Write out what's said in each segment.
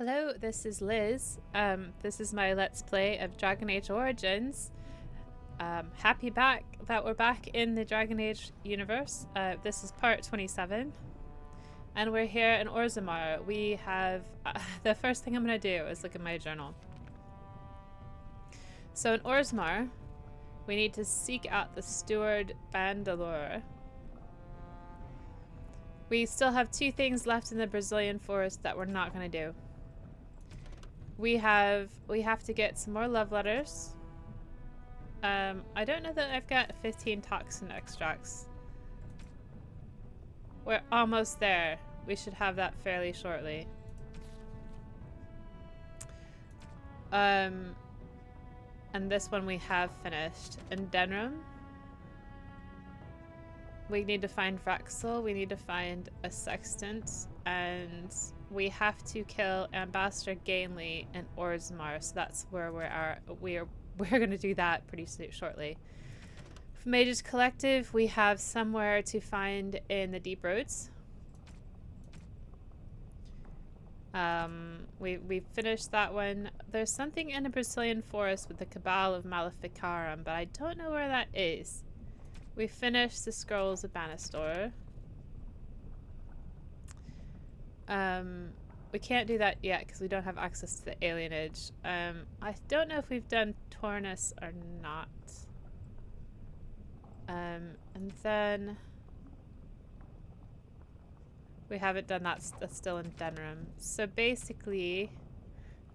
Hello, this is Liz. This is my Let's Play of Dragon Age Origins. Happy that we're back in the Dragon Age universe. This is part 27. And we're here in Orzammar. We have... the first thing I'm going to do is look at my journal. So in Orzammar, we need to seek out the Steward Bandalore. We still have two things left in the Brazilian forest that we're not going to do. We have to get some more love letters. I don't know that I've got 15 toxin extracts. We're almost there. We should have that fairly shortly. And this one we have finished. In Denram, we need to find Vraxel, we need to find a sextant, and we have to kill Ambassador Gainley in Orzammar, so that's where we're going to do that pretty shortly. For Mage's Collective, we have somewhere to find in the Deep Roads. We finished that one. There's something in the Brazilian forest with the Cabal of Maleficarum, but I don't know where that is. We finished the Scrolls of Banastor. We can't do that yet because we don't have access to the alienage. I don't know if we've done Tornus or not. And then we haven't done that. That's still in Denram. So basically,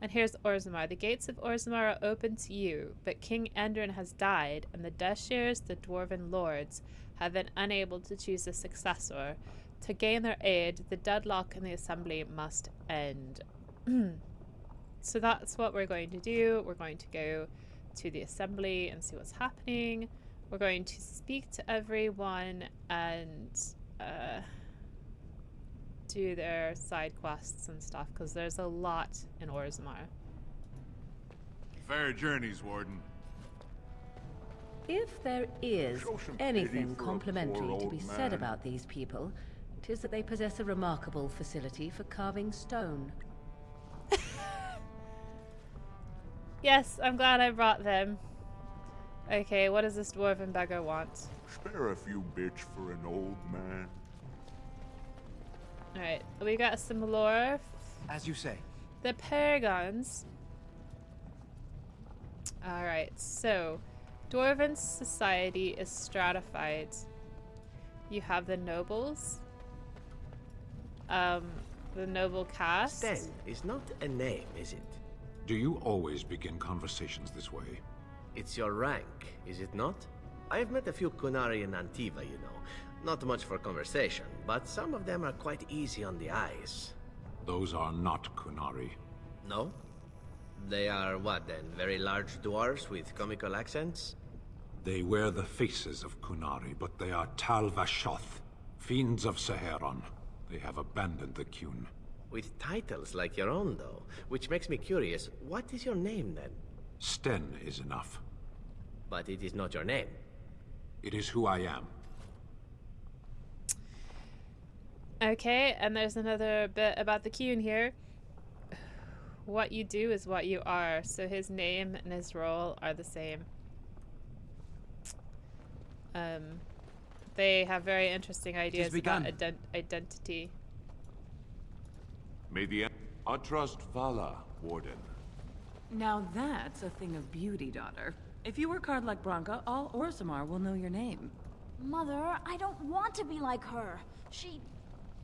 and here's Orzammar. The gates of Orzammar are open to you, but King Endrin has died, and the Deshirs, the Dwarven Lords, have been unable to choose a successor. To gain their aid, the deadlock in the assembly must end. So that's what we're going to do. We're going to go to the assembly and see what's happening. We're going to speak to everyone and do their side quests and stuff, because there's a lot in Orzammar. Fair journeys, Warden. If there is anything complimentary to be said about these people, it is that they possess a remarkable facility for carving stone. Yes, I'm glad I brought them. Okay, what does this dwarven beggar want? Spare a few bits for an old man. Alright, we got some lore. As you say. The Paragons. Alright, so Dwarven society is stratified. You have the nobles. The noble caste. Sten is not a name, is it? Do you always begin conversations this way? It's your rank, is it not? I've met a few Kunari in Antiva, you know. Not much for conversation, but some of them are quite easy on the eyes. Those are not Kunari. No? They are what then? Very large dwarves with comical accents? They wear the faces of Kunari, but they are Tal Vashoth, fiends of Saharon. They have abandoned the Qun. With titles like your own, though, which makes me curious. What is your name, then? Sten is enough. But it is not your name. It is who I am. Okay, and there's another bit about the Qun here. What you do is what you are, so his name and his role are the same. They have very interesting ideas about identity. May the I trust Vala, Warden. Now that's a thing of beauty, daughter. If you work hard like Branka, all Orzammar will know your name. Mother, I don't want to be like her. She...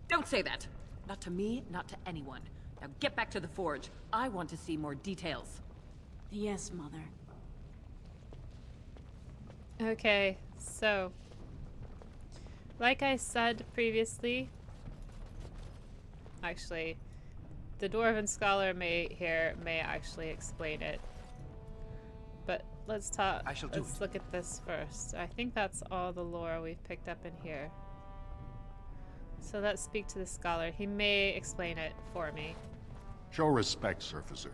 Don't say that! Not to me, not to anyone. Now get back to the forge. I want to see more details. Yes, Mother. Okay, so like I said previously, actually, the Dwarven Scholar may actually explain it. But let's talk. Let's look at this first. I think that's all the lore we've picked up in here. So let's speak to the scholar. He may explain it for me. Show respect, Surfacer.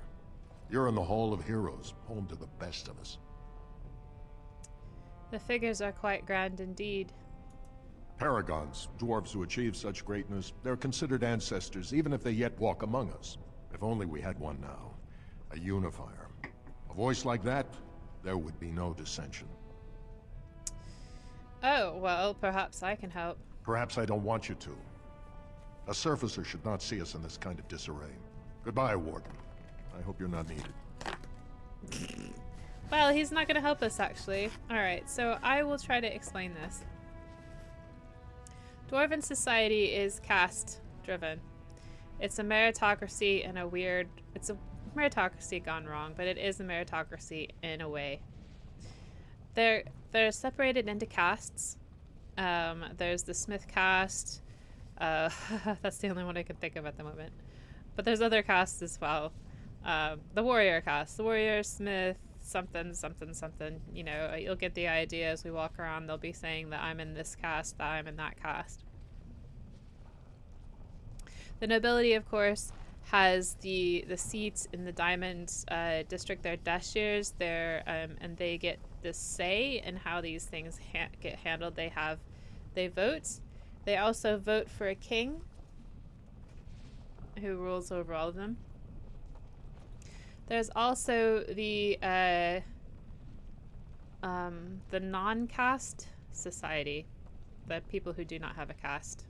You're in the Hall of Heroes, home to the best of us. The figures are quite grand indeed. Paragons, dwarves who achieve such greatness, they're considered ancestors even if they yet walk among us. If only we had one now. A unifier. A voice like that, there would be no dissension. Oh, well, perhaps I can help. Perhaps I don't want you to. A surfacer should not see us in this kind of disarray. Goodbye, Warden. I hope you're not needed. Well, he's not going to help us, actually. Alright, so I will try to explain this. Dwarven society is caste-driven. It's a meritocracy in a weird... It's a meritocracy gone wrong, but it is a meritocracy in a way. They're separated into castes. There's the smith caste. That's the only one I can think of at the moment. But there's other castes as well. The warrior caste. The warrior, smith, something, something, something. You know, you'll get the idea as we walk around. They'll be saying that I'm in this caste, that I'm in that caste. The nobility, of course, has the seats in the Diamond district. They're Dashirs. And they get the say in how these things get handled. They vote. They also vote for a king who rules over all of them. There's also the non-caste society, the people who do not have a caste.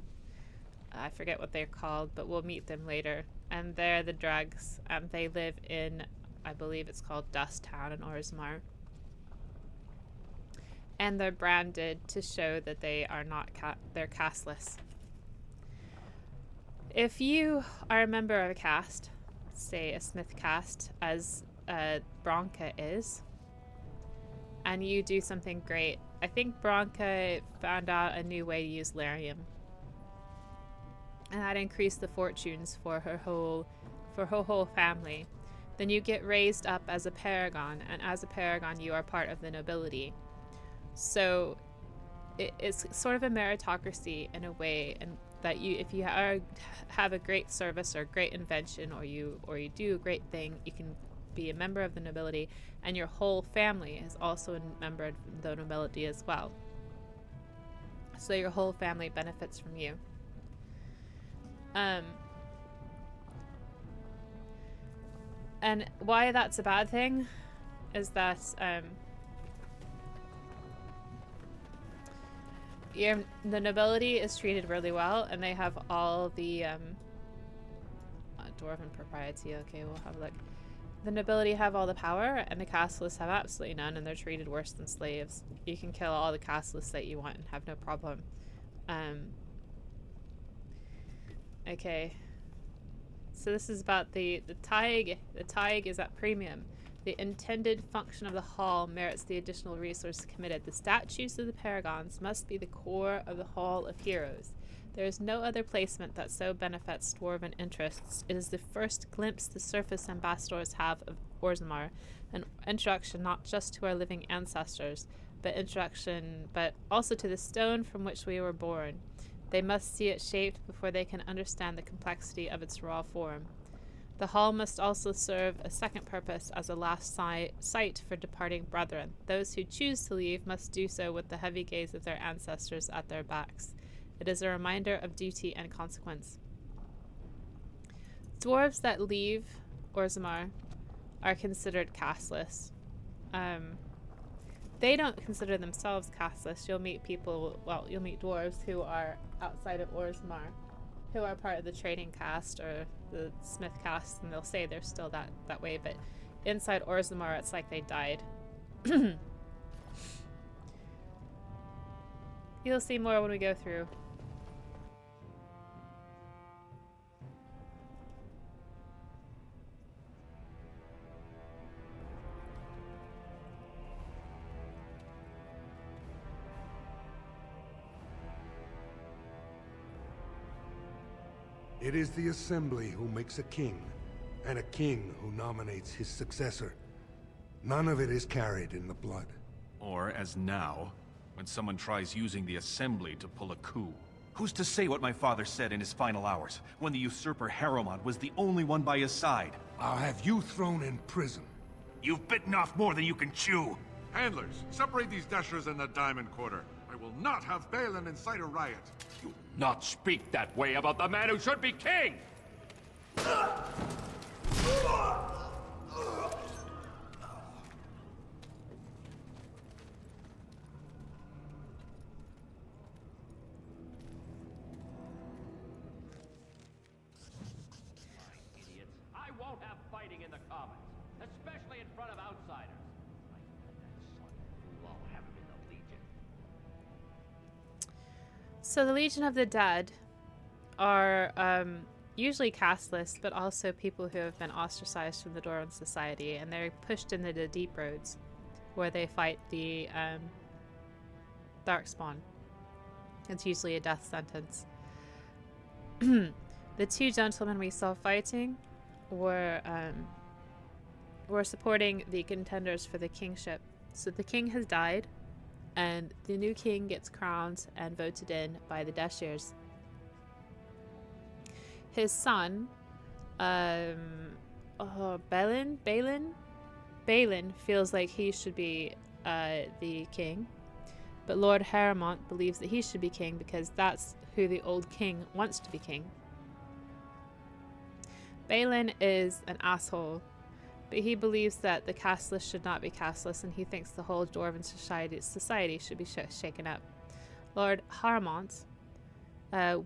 I forget what they're called, but we'll meet them later. And they're the Dregs, and they live in, I believe it's called Dust Town in Orzammar. And they're branded to show that they are not they're casteless. If you are a member of a caste, say a smith caste, as Bronca is, and you do something great, I think Bronca found out a new way to use Larium. And that increased the fortunes for her whole family. Then you get raised up as a paragon, and as a paragon you are part of the nobility. So it's sort of a meritocracy in a way, and that if you have a great service or a great invention, or you do a great thing, you can be a member of the nobility, and your whole family is also a member of the nobility as well. So your whole family benefits from you. And why that's a bad thing is that the nobility is treated really well, and they have all the dwarven propriety. Okay, we'll have a look. The nobility have all the power, and the casteless have absolutely none, and they're treated worse than slaves. You can kill all the casteless that you want and have no problem. Okay, so this is about the taig. The taig is at premium. The intended function of the hall merits the additional resources committed. The statues of the paragons must be the core of the Hall of Heroes. There is no other placement that so benefits dwarven interests. It is the first glimpse the surface ambassadors have of Orzammar, an introduction not just to our living ancestors, but also to the stone from which we were born. They must see it shaped before they can understand the complexity of its raw form. The hall must also serve a second purpose as a last sight for departing brethren. Those who choose to leave must do so with the heavy gaze of their ancestors at their backs. It is a reminder of duty and consequence. Dwarves that leave Orzammar are considered casteless. They don't consider themselves casteless. You'll meet dwarves who are outside of Orzammar, who are part of the trading caste or the smith caste, and they'll say they're still that way, but inside Orzammar it's like they died. You'll see more when we go through. It is the Assembly who makes a king, and a king who nominates his successor. None of it is carried in the blood. Or, as now, when someone tries using the Assembly to pull a coup. Who's to say what my father said in his final hours, when the usurper Harrowmont was the only one by his side? I'll have you thrown in prison. You've bitten off more than you can chew! Handlers, separate these dashers in the Diamond Quarter. I will not have Balin incite a riot. You not speak that way about the man who should be king! So the Legion of the Dead are usually casteless, but also people who have been ostracized from the Dwarven society, and they're pushed into the deep roads, where they fight the Darkspawn. It's usually a death sentence. The two gentlemen we saw fighting were supporting the contenders for the kingship. So the king has died, and the new king gets crowned and voted in by the Dashirs. His son, Balin feels like he should be the king, but Lord Harrowmont believes that he should be king because that's who the old king wants to be king. Balin is an asshole, but he believes that the casteless should not be casteless, and he thinks the whole Dwarven society should be shaken up. Lord Harrowmont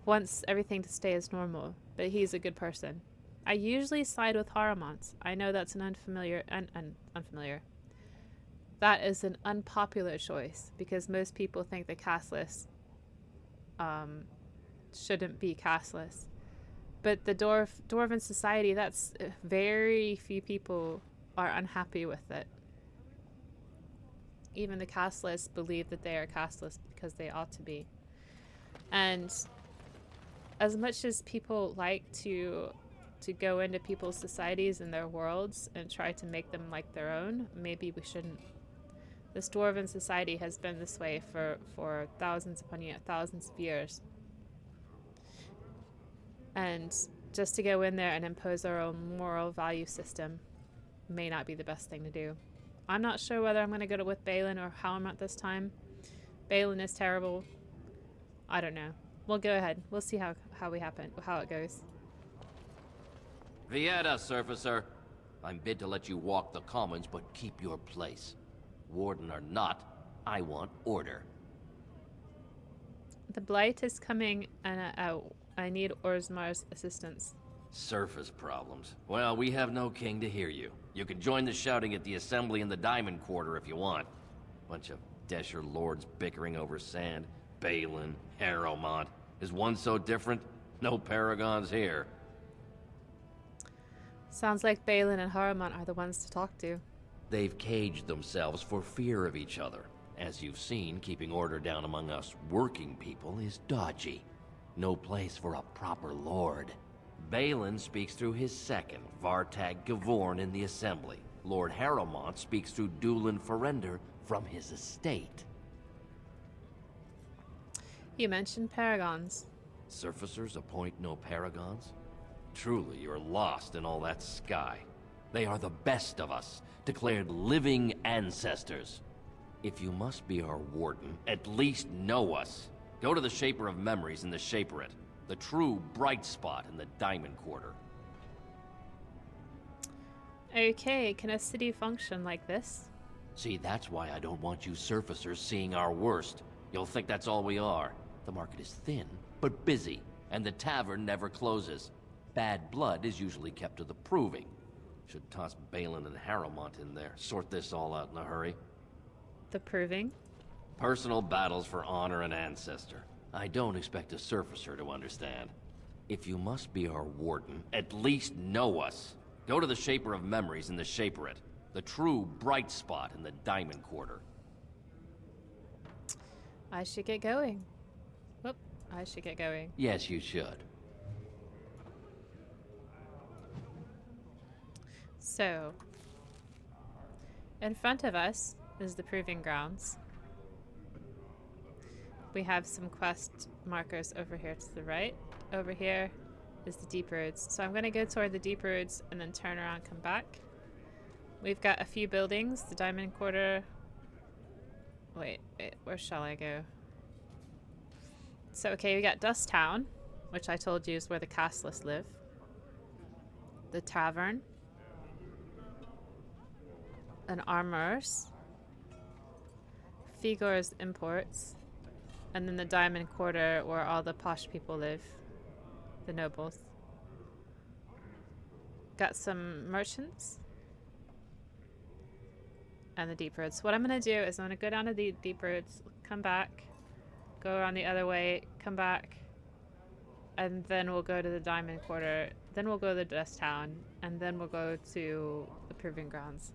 wants everything to stay as normal, but he's a good person. I usually side with Harrowmont. I know that's an unfamiliar. That is an unpopular choice because most people think the casteless shouldn't be casteless. But the Dwarven society, that's very few people are unhappy with it. Even the casteless believe that they are casteless because they ought to be. And as much as people like to go into people's societies and their worlds and try to make them like their own, maybe we shouldn't. This Dwarven society has been this way for thousands upon thousands of years. And just to go in there and impose our own moral value system may not be the best thing to do. I'm not sure whether I'm going to go with Balin or Harrowmont this time. Balin is terrible. I don't know. We'll go ahead. We'll see how it goes. Vieta, Surfacer. I'm bid to let you walk the commons, but keep your place. Warden or not, I want order. The Blight is coming, and I need Orzamar's assistance. Surface problems. Well, we have no king to hear you. You can join the shouting at the assembly in the Diamond Quarter if you want. Bunch of Desher lords bickering over sand. Balin, Harrowmont. Is one so different? No paragons here. Sounds like Balin and Harrowmont are the ones to talk to. They've caged themselves for fear of each other. As you've seen, keeping order down among us working people is dodgy. No place for a proper lord. Balin speaks through his second, Vartag Gavorn, in the assembly. Lord Harrowmont speaks through Dulin Ferender from his estate. You mentioned paragons. Surfacers appoint no paragons? Truly, you're lost in all that sky. They are the best of us, declared living ancestors. If you must be our warden, at least know us. Go to the Shaper of Memories in the Shaperate, the true bright spot in the Diamond Quarter. Okay, can a city function like this? See, that's why I don't want you surfacers seeing our worst. You'll think that's all we are. The market is thin, but busy, and the tavern never closes. Bad blood is usually kept to the proving. Should toss Balin and Harrowmont in there, sort this all out in a hurry. The proving? Personal battles for honor and ancestor. I don't expect a surfacer to understand. If you must be our warden, at least know us. Go to the Shaper of Memories in the Shaperate, the true bright spot in the Diamond Quarter. I should get going. Whoop, I should get going. Yes, you should. So, in front of us is the Proving Grounds. We have some quest markers over here to the right. Over here is the Deep Roads. So I'm going to go toward the Deep Roads and then turn around and come back. We've got a few buildings. The Diamond Quarter. Wait, where shall I go? So, okay, we got Dust Town, which I told you is where the casteless live. The Tavern. An Armorers. Figor's Imports. And then the Diamond Quarter, where all the posh people live. The nobles. Got some merchants. And the Deep Roads. So what I'm going to do is I'm going to go down to the Deep Roads, come back, go around the other way, come back, and then we'll go to the Diamond Quarter, then we'll go to the Dust Town, and then we'll go to the Proving Grounds.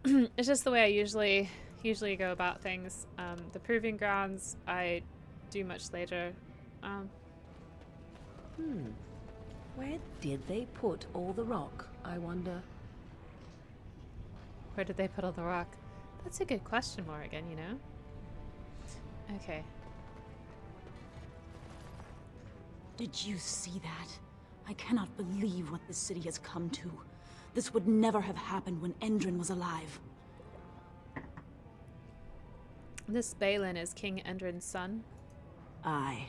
It's just the way I usually go about things. The Proving Grounds I do much later. Where did they put all the rock, I wonder? Where did they put all the rock? That's a good question, Morrigan, you know? Okay. Did you see that? I cannot believe what this city has come to. This would never have happened when Endrin was alive. This Balin is King Endrin's son. Aye.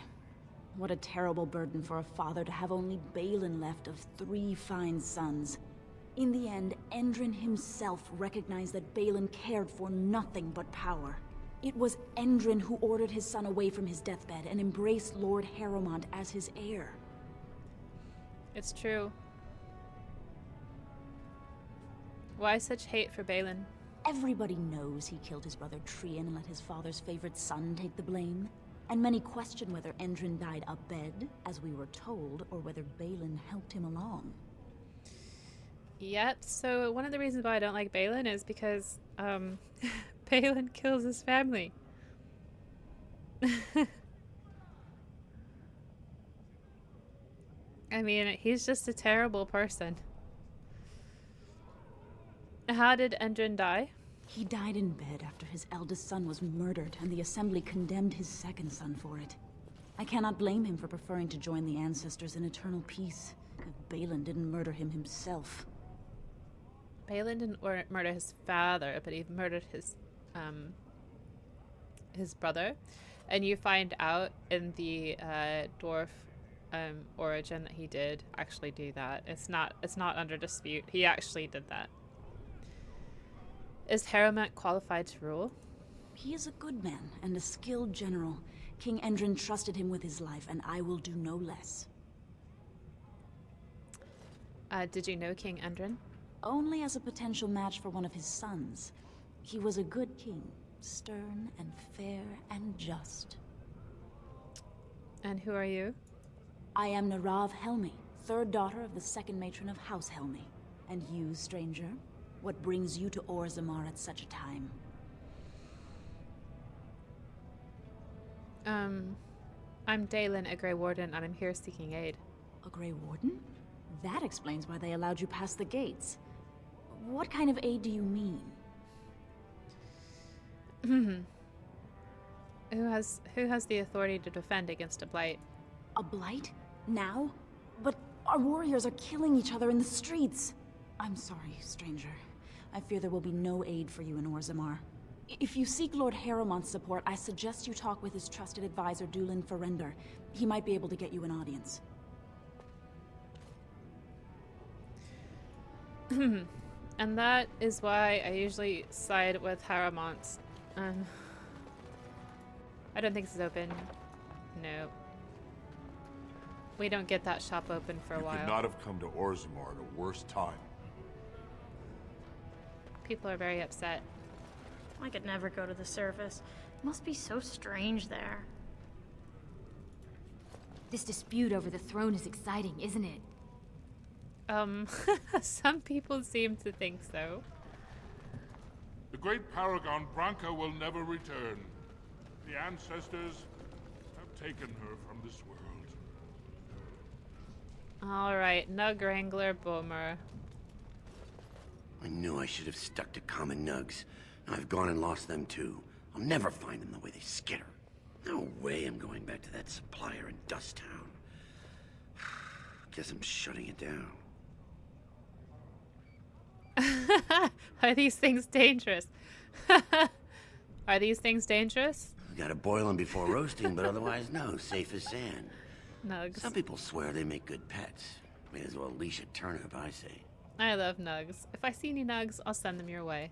What a terrible burden for a father to have only Balin left of 3 fine sons. In the end, Endrin himself recognized that Balin cared for nothing but power. It was Endrin who ordered his son away from his deathbed and embraced Lord Harrowmont as his heir. It's true. Why such hate for Balin? Everybody knows he killed his brother Trian and let his father's favorite son take the blame. And many question whether Endrin died abed, as we were told, or whether Balin helped him along. Yep, so one of the reasons why I don't like Balin is because, Balin kills his family. I mean, he's just a terrible person. How did Endrin die? He died in bed after his eldest son was murdered, and the Assembly condemned his second son for it. I cannot blame him for preferring to join the ancestors in eternal peace, if Balin didn't murder him himself. Balin didn't murder his father, but he murdered his brother. And you find out in the dwarf origin that he did actually do that. It's not under dispute. He actually did that. Is Harrowmont qualified to rule? He is a good man and a skilled general. King Endrin trusted him with his life, and I will do no less. Did you know King Endrin? Only as a potential match for one of his sons. He was a good king, stern and fair and just. And who are you? I am Narav Helmi, 3rd daughter of the 2nd matron of House Helmi. And you, stranger? What brings you to Orzammar at such a time? I'm Dalen, a Grey Warden, and I'm here seeking aid. A Grey Warden? That explains why they allowed you past the gates. What kind of aid do you mean? Who has the authority to defend against a blight? A blight? Now? But our warriors are killing each other in the streets. I'm sorry, stranger. I fear there will be no aid for you in Orzammar. If you seek Lord Harrowmont's support, I suggest you talk with his trusted advisor, Dulin Ferender. He might be able to get you an audience. And that is why I usually side with Harrowmont. I don't think it's open. No. We don't get that shop open for a while. You could not have come to Orzammar at a worse time. People are very upset. I could never go to the surface. It must be so strange there. This dispute over the throne is exciting, isn't it? Some people seem to think so. The great paragon Branka will never return. The ancestors have taken her from this world. Alright, Nug Wrangler Boomer. I knew I should have stuck to common nugs. I've gone and lost them too. I'll never find them the way they skitter. No way I'm going back to that supplier in Dust Town. Guess I'm shutting it down. Are these things dangerous? Are these things dangerous? Gotta boil them before roasting, but otherwise no, safe as sand. Nugs. Some people swear they make good pets. May as well leash a turnip, I say. I love nugs. If I see any nugs, I'll send them your way.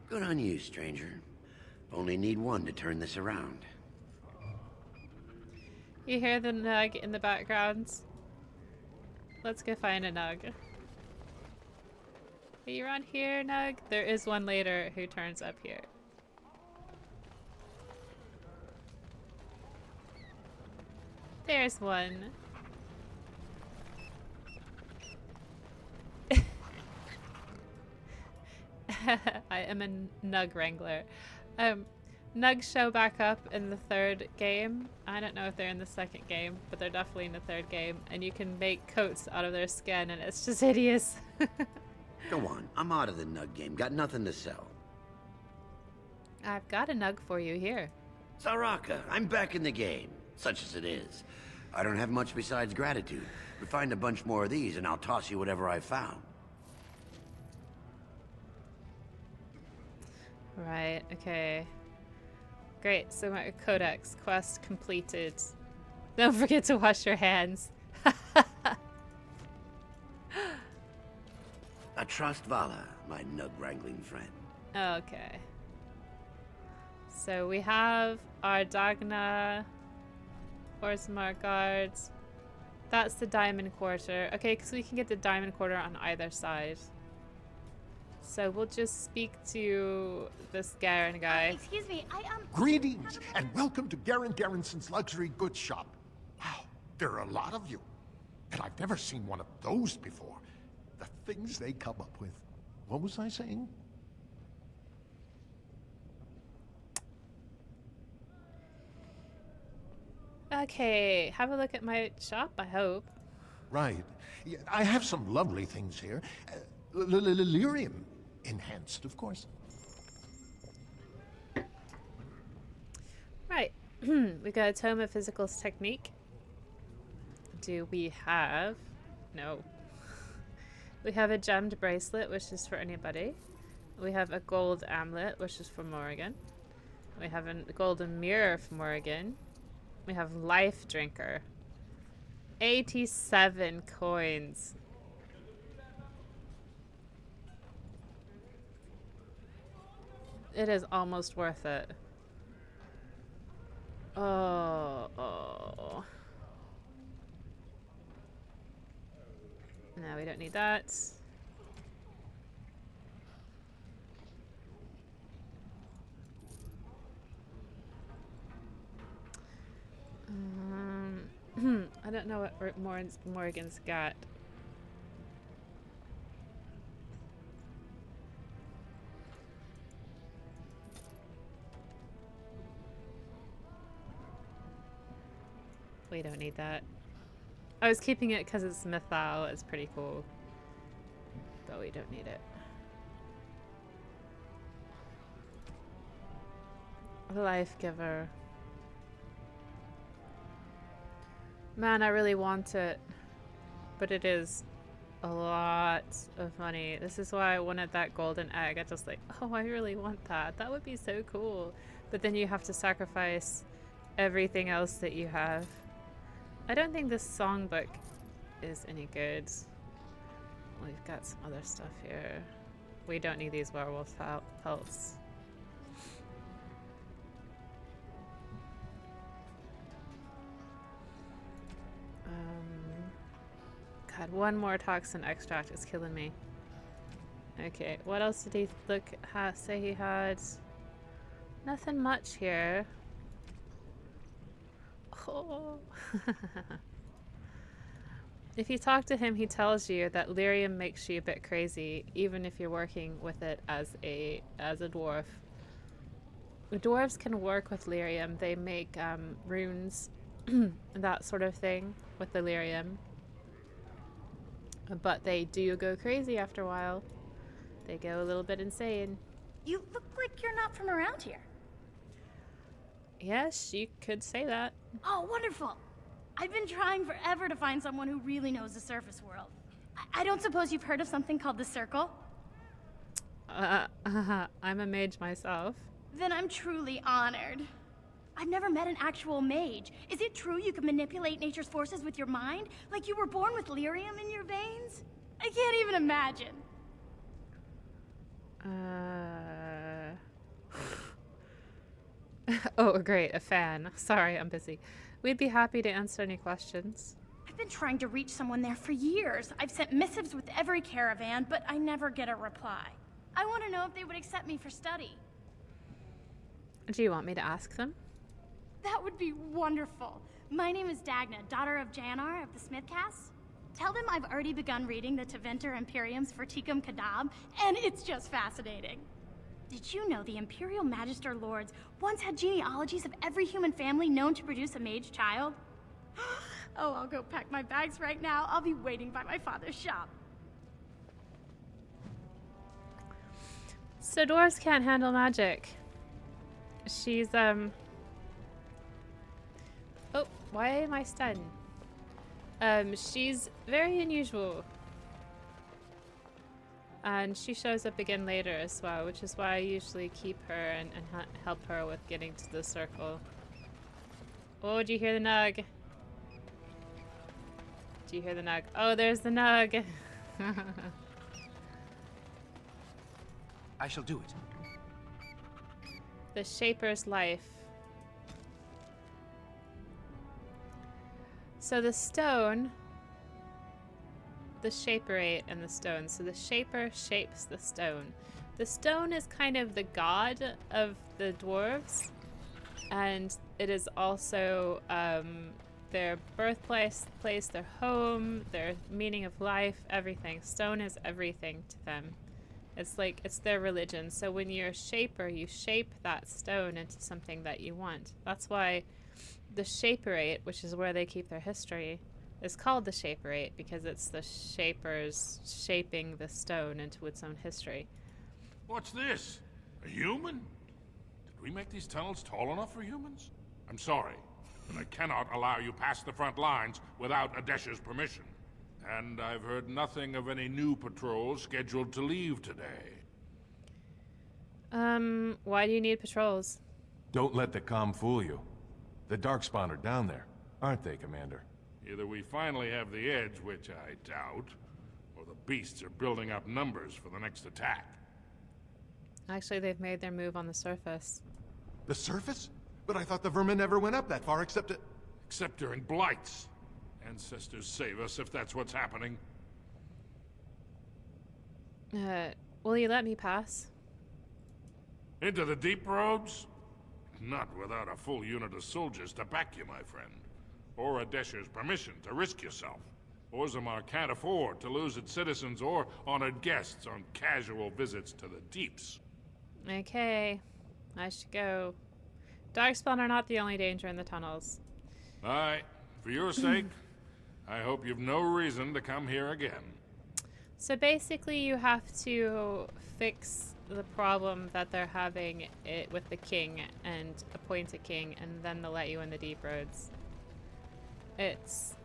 Good on you, stranger. Only need one to turn this around. You hear the nug in the background? Let's go find a nug. Are you around here, nug? There is one later who turns up here. There's one. I am a Nug Wrangler. Nugs show back up in the third game. I don't know if they're in the second game, but they're definitely in the third game. And you can make coats out of their skin, and it's just hideous. Go on, I'm out of the Nug game. Got nothing to sell. I've got a Nug for you here. Saraka, I'm back in the game, such as it is. I don't have much besides gratitude, but find a bunch more of these and I'll toss you whatever I found. Right, okay. Great, so my Codex quest completed. Don't forget to wash your hands. I trust Vala, my Nug wrangling friend. Okay. So we have our Dagna, Orzammar guards. That's the Diamond Quarter. Okay, because we can get the Diamond Quarter on either side. So we'll just speak to this Garen guy. Excuse me, Greetings, and welcome to Garen Garrison's luxury goods shop. Wow, there are a lot of you. And I've never seen one of those before. The things they come up with. What was I saying? Okay, have a look at my shop, I hope. Right. Yeah, I have some lovely things here. Lyrium enhanced, of course. Right. We got a Tome of Physical Technique. Do we have... No. We have a gemmed bracelet, which is for anybody. We have a gold amulet, which is for Morrigan. We have a golden mirror for Morrigan. We have Life Drinker. 87 coins. It is almost worth it. Oh. No, we don't need that. I don't know what Morrigan's got. We don't need that. I was keeping it because it's Mythal. It's pretty cool. But we don't need it. The Life Giver. Man, I really want it. But it is a lot of money. This is why I wanted that golden egg. I just like, oh, I really want that. That would be so cool. But then you have to sacrifice everything else that you have. I don't think this songbook is any good. We've got some other stuff here. We don't need these werewolf pelts. God, one more toxin extract is killing me. Okay, what else did he say he had? Nothing much here. Oh. If you talk to him, he tells you that lyrium makes you a bit crazy, even if you're working with it as a dwarf. The dwarves can work with lyrium. They make runes, that sort of thing, with the lyrium. But they do go crazy after a while. They go a little bit insane. You look like you're not from around here. Yes, you could say that. Oh, wonderful. I've been trying forever to find someone who really knows the surface world. I don't suppose you've heard of something called the Circle? I'm a mage myself. Then I'm truly honored. I've never met an actual mage. Is it true you can manipulate nature's forces with your mind? Like you were born with lyrium in your veins? I can't even imagine. Oh, great, a fan. Sorry, I'm busy. We'd be happy to answer any questions. I've been trying to reach someone there for years. I've sent missives with every caravan, but I never get a reply. I want to know if they would accept me for study. Do you want me to ask them? That would be wonderful. My name is Dagna, daughter of Janar of the Smith Cast. Tell them I've already begun reading the Teventer Imperiums for Tikum Kadab, and it's just fascinating. Did you know the Imperial Magister Lords once had genealogies of every human family known to produce a mage child? Oh, I'll go pack my bags right now. I'll be waiting by my father's shop. So dwarves can't handle magic. She's, Oh, why am I stunned? She's very unusual. And she shows up again later as well, which is why I usually keep her and help her with getting to the circle. Oh, do you hear the nug? Do you hear the nug? Oh, there's the nug! I shall do it. The Shaper's life. So the stone, the Shaper ate and the stone. So the Shaper shapes the stone. The stone is kind of the god of the dwarves, and it is also their birthplace, their home, their meaning of life, everything. Stone is everything to them. It's like, it's their religion. So when you're a shaper, you shape that stone into something that you want. That's why the Shaperate, which is where they keep their history, is called the Shaperate, because it's the shapers shaping the stone into its own history. What's this? A human? Did we make these tunnels tall enough for humans? I'm sorry, but I cannot allow you past the front lines without Adesha's permission. And I've heard nothing of any new patrols scheduled to leave today. Why do you need patrols? Don't let the comm fool you. The Darkspawn are down there, aren't they, Commander? Either we finally have the edge, which I doubt, or the beasts are building up numbers for the next attack. Actually, they've made their move on the surface. The surface? But I thought the vermin never went up that far except during blights. Ancestors save us if that's what's happening. Will you let me pass? Into the deep roads? Not without a full unit of soldiers to back you, my friend. Or Adesha's permission to risk yourself. Orzammar can't afford to lose its citizens or honored guests on casual visits to the deeps. Okay, I should go. Darkspawn are not the only danger in the tunnels. Aye, for your sake, I hope you've no reason to come here again. So basically you have to fix the problem that they're having with the king and appoint a king, and then they'll let you in the deep roads. It's...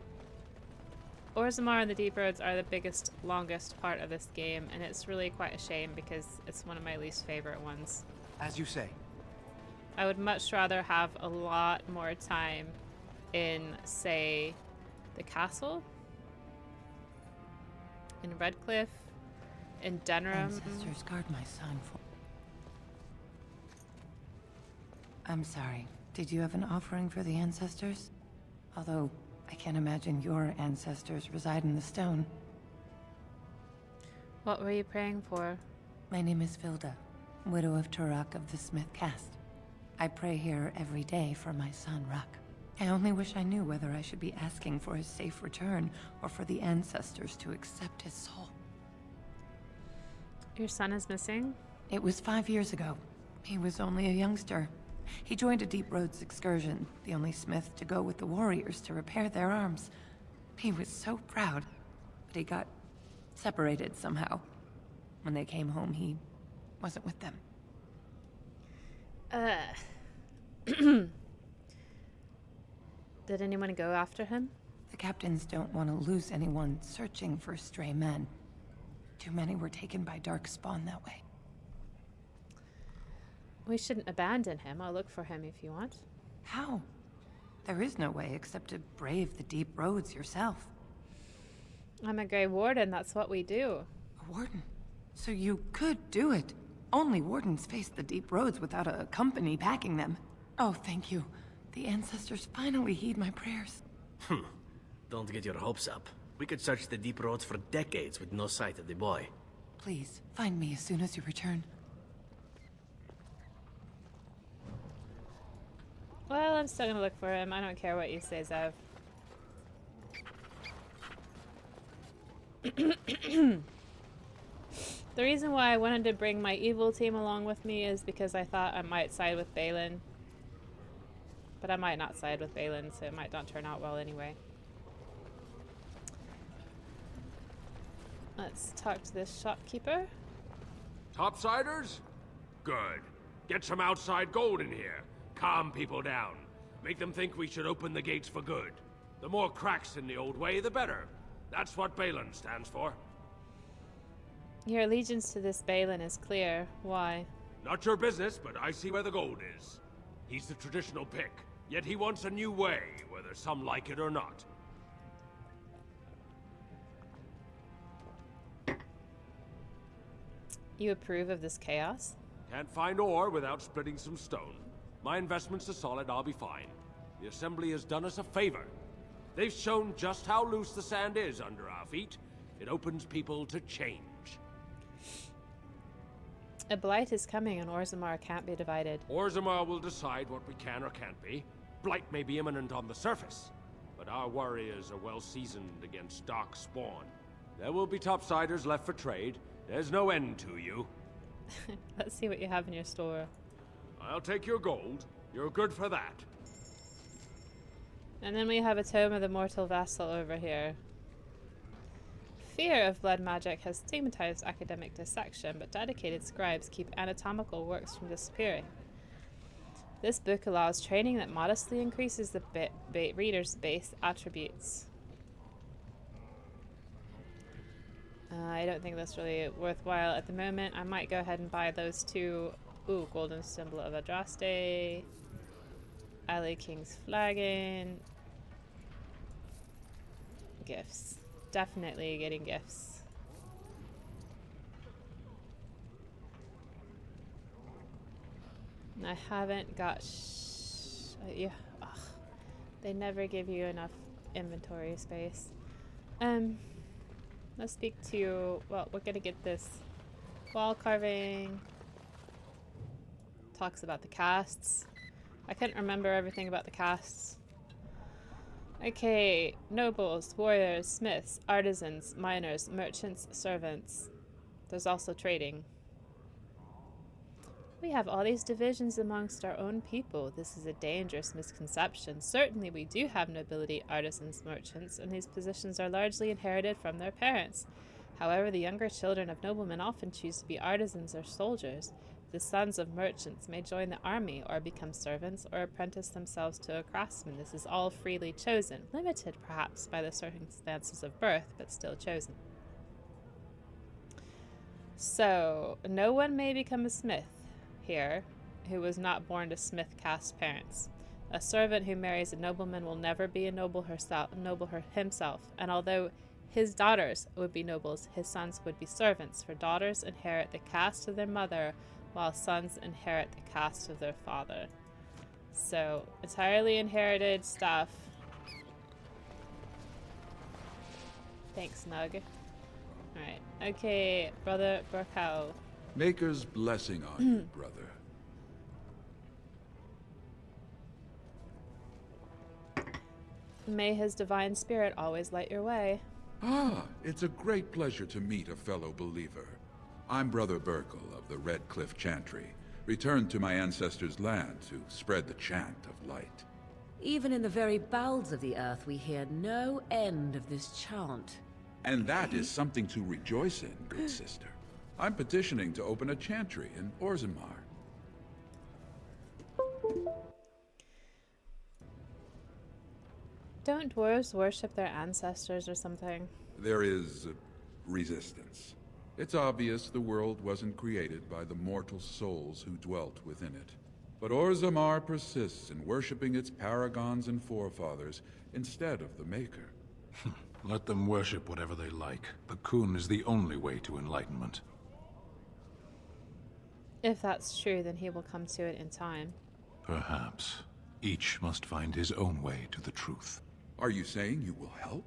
Orzammar and the deep roads are the biggest, longest part of this game, and it's really quite a shame because it's one of my least favorite ones. As you say. I would much rather have a lot more time in, say, the castle, in Redcliffe, in Denram. Ancestors guard my son for... I'm sorry. Did you have an offering for the ancestors? Although, I can't imagine your ancestors reside in the stone. What were you praying for? My name is Vilda, widow of Turak of the Smith Cast. I pray here every day for my son, Ruck. I only wish I knew whether I should be asking for his safe return or for the ancestors to accept his soul. Your son is missing? It was 5 years ago. He was only a youngster. He joined a Deep Roads excursion, the only smith to go with the warriors to repair their arms. He was so proud, but he got separated somehow. When they came home, he wasn't with them. Did anyone go after him? The captains don't want to lose anyone searching for stray men. Too many were taken by Darkspawn that way. We shouldn't abandon him. I'll look for him if you want. How? There is no way except to brave the deep roads yourself. I'm a Grey Warden. That's what we do. A warden? So you could do it. Only wardens face the deep roads without a company backing them. Oh, thank you. The ancestors finally heed my prayers. Don't get your hopes up. We could search the deep roads for decades with no sight of the boy. Please, find me as soon as you return. Well, I'm still gonna look for him. I don't care what you say, Zev. The reason why I wanted to bring my evil team along with me is because I thought I might side with Balin. But I might not side with Balin, so it might not turn out well anyway. Let's talk to this shopkeeper. Topsiders? Good. Get some outside gold in here. Calm people down. Make them think we should open the gates for good. The more cracks in the old way, the better. That's what Balin stands for. Your allegiance to this Balin is clear. Why? Not your business, but I see where the gold is. He's the traditional pick, yet he wants a new way, whether some like it or not. You approve of this chaos? Can't find ore without splitting some stone. My investments are solid, I'll be fine. The Assembly has done us a favor. They've shown just how loose the sand is under our feet. It opens people to change. A blight is coming and Orzammar can't be divided. Orzammar will decide what we can or can't be. Blight may be imminent on the surface, but our warriors are well seasoned against dark spawn. There will be topsiders left for trade. There's no end to you. Let's see what you have in your store. I'll take your gold. You're good for that. And then we have a Tome of the Mortal Vassal over here. Fear of blood magic has stigmatized academic dissection, but dedicated scribes keep anatomical works from disappearing. This book allows training that modestly increases the reader's base attributes. I don't think that's really worthwhile at the moment. I might go ahead and buy those two. Ooh, golden symbol of Adraste. Alley King's flagon. Gifts. Definitely getting gifts. And I haven't got yeah. Ugh. They never give you enough inventory space. Let's speak to, well, we're gonna get this wall carving. Talks about the castes. I couldn't remember everything about the castes. Okay, nobles, warriors, smiths, artisans, miners, merchants, servants. There's also trading. We have all these divisions amongst our own people. This is a dangerous misconception. Certainly we do have nobility, artisans, merchants, and these positions are largely inherited from their parents. However, the younger children of noblemen often choose to be artisans or soldiers. The sons of merchants may join the army or become servants or apprentice themselves to a craftsman. This is all freely chosen, limited perhaps by the circumstances of birth, but still chosen. So, no one may become a smith here who was not born to smith caste parents. A servant who marries a nobleman will never be a noble himself, and although his daughters would be nobles, his sons would be servants, for daughters inherit the caste of their mother, while sons inherit the caste of their father. So, entirely inherited stuff. Thanks, Nug. Alright, okay, Brother Burkow. Maker's blessing on you, brother. May his divine spirit always light your way. Ah, it's a great pleasure to meet a fellow believer. I'm Brother Burkle of the Red Cliff Chantry, returned to my ancestors' land to spread the chant of light. Even in the very bowels of the earth, we hear no end of this chant. And that is something to rejoice in, good sister. I'm petitioning to open a chantry in Orzammar. Don't dwarves worship their ancestors or something? There is resistance. It's obvious the world wasn't created by the mortal souls who dwelt within it. But Orzammar persists in worshipping its paragons and forefathers instead of the Maker. Let them worship whatever they like. The Khun is the only way to enlightenment. If that's true, then he will come to it in time. Perhaps. Each must find his own way to the truth. Are you saying you will help?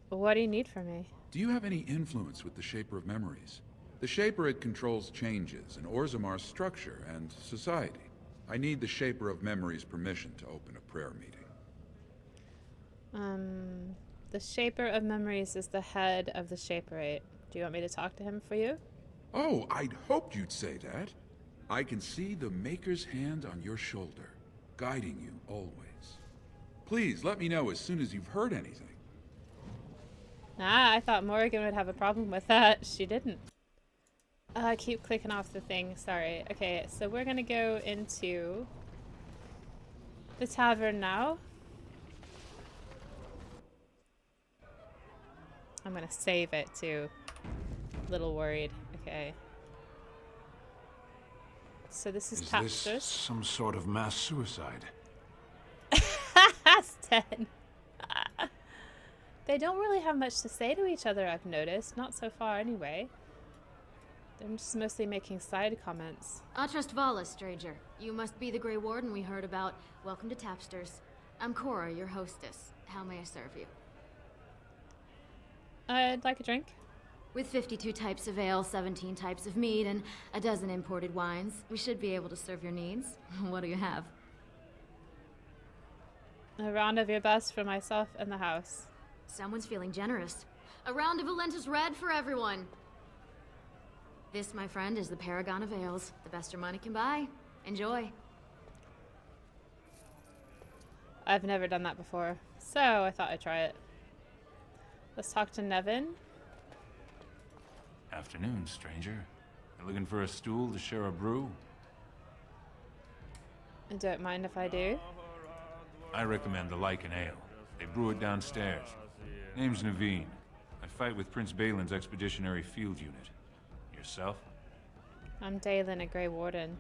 What do you need from me? Do you have any influence with the Shaper of Memories? The Shaperate controls changes in Orzamar's structure and society. I need the Shaper of Memory's permission to open a prayer meeting. The Shaper of Memories is the head of the Shaperate. Do you want me to talk to him for you? Oh, I'd hoped you'd say that. I can see the Maker's hand on your shoulder, guiding you always. Please let me know as soon as you've heard anything. I thought Morrigan would have a problem with that. She didn't. I keep clicking off the thing, sorry. Okay, so we're gonna go into the tavern now. I'm gonna save it too. A little worried. Okay. So this is Tapsters. This some sort of mass suicide? Sten. They don't really have much to say to each other, I've noticed. Not so far, anyway. They're just mostly making side comments. Atrust Vala, stranger. You must be the Grey Warden we heard about. Welcome to Tapsters. I'm Cora, your hostess. How may I serve you? I'd like a drink. With 52 types of ale, 17 types of mead, and a dozen imported wines, we should be able to serve your needs. What do you have? A round of your best for myself and the house. Someone's feeling generous. A round of Valentis Red for everyone. This, my friend, is the Paragon of Ales. The best your money can buy. Enjoy. I've never done that before, so I thought I'd try it. Let's talk to Nevin. Afternoon, stranger. You looking for a stool to share a brew? I don't mind if I do. I recommend the Lycan Ale. They brew it downstairs. Name's Naveen. I fight with Prince Balin's Expeditionary Field Unit. Yourself? I'm Dalen, a Grey Warden.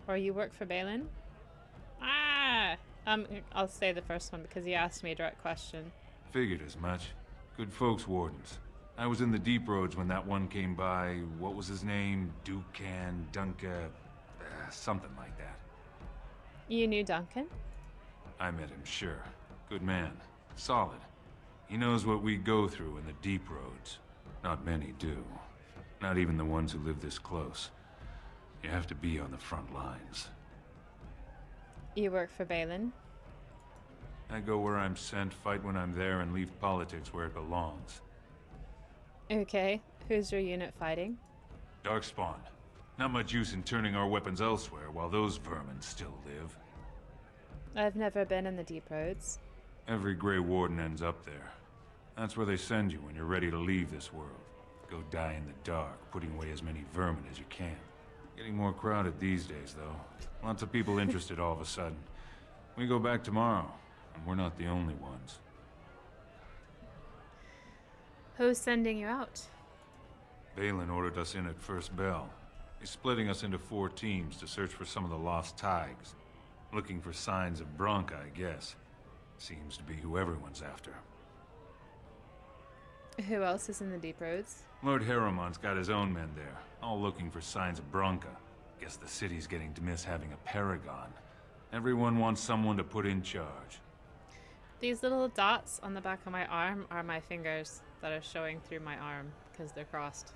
Or you work for Balin? I'll say the first one because he asked me a direct question. Figured as much. Good folks, Wardens. I was in the Deep Roads when that one came by. What was his name? Dukan, Dunka, something like that. You knew Duncan? I met him, sure. Good man. Solid. He knows what we go through in the Deep Roads. Not many do. Not even the ones who live this close. You have to be on the front lines. You work for Balin? I go where I'm sent, fight when I'm there, and leave politics where it belongs. Okay. Who's your unit fighting? Darkspawn. Not much use in turning our weapons elsewhere while those vermin still live. I've never been in the Deep Roads. Every Grey Warden ends up there. That's where they send you when you're ready to leave this world. Go die in the dark, putting away as many vermin as you can. Getting more crowded these days, though. Lots of people interested all of a sudden. We go back tomorrow, and we're not the only ones. Who's sending you out? Balin ordered us in at first bell. He's splitting us into 4 teams to search for some of the lost Tigers. Looking for signs of Bronca, I guess. Seems to be who everyone's after. Who else is in the Deep Roads? Lord Harriman's got his own men there, all looking for signs of Bronca. Guess the city's getting to miss having a paragon. Everyone wants someone to put in charge. These little dots on the back of my arm are my fingers that are showing through my arm because they're crossed.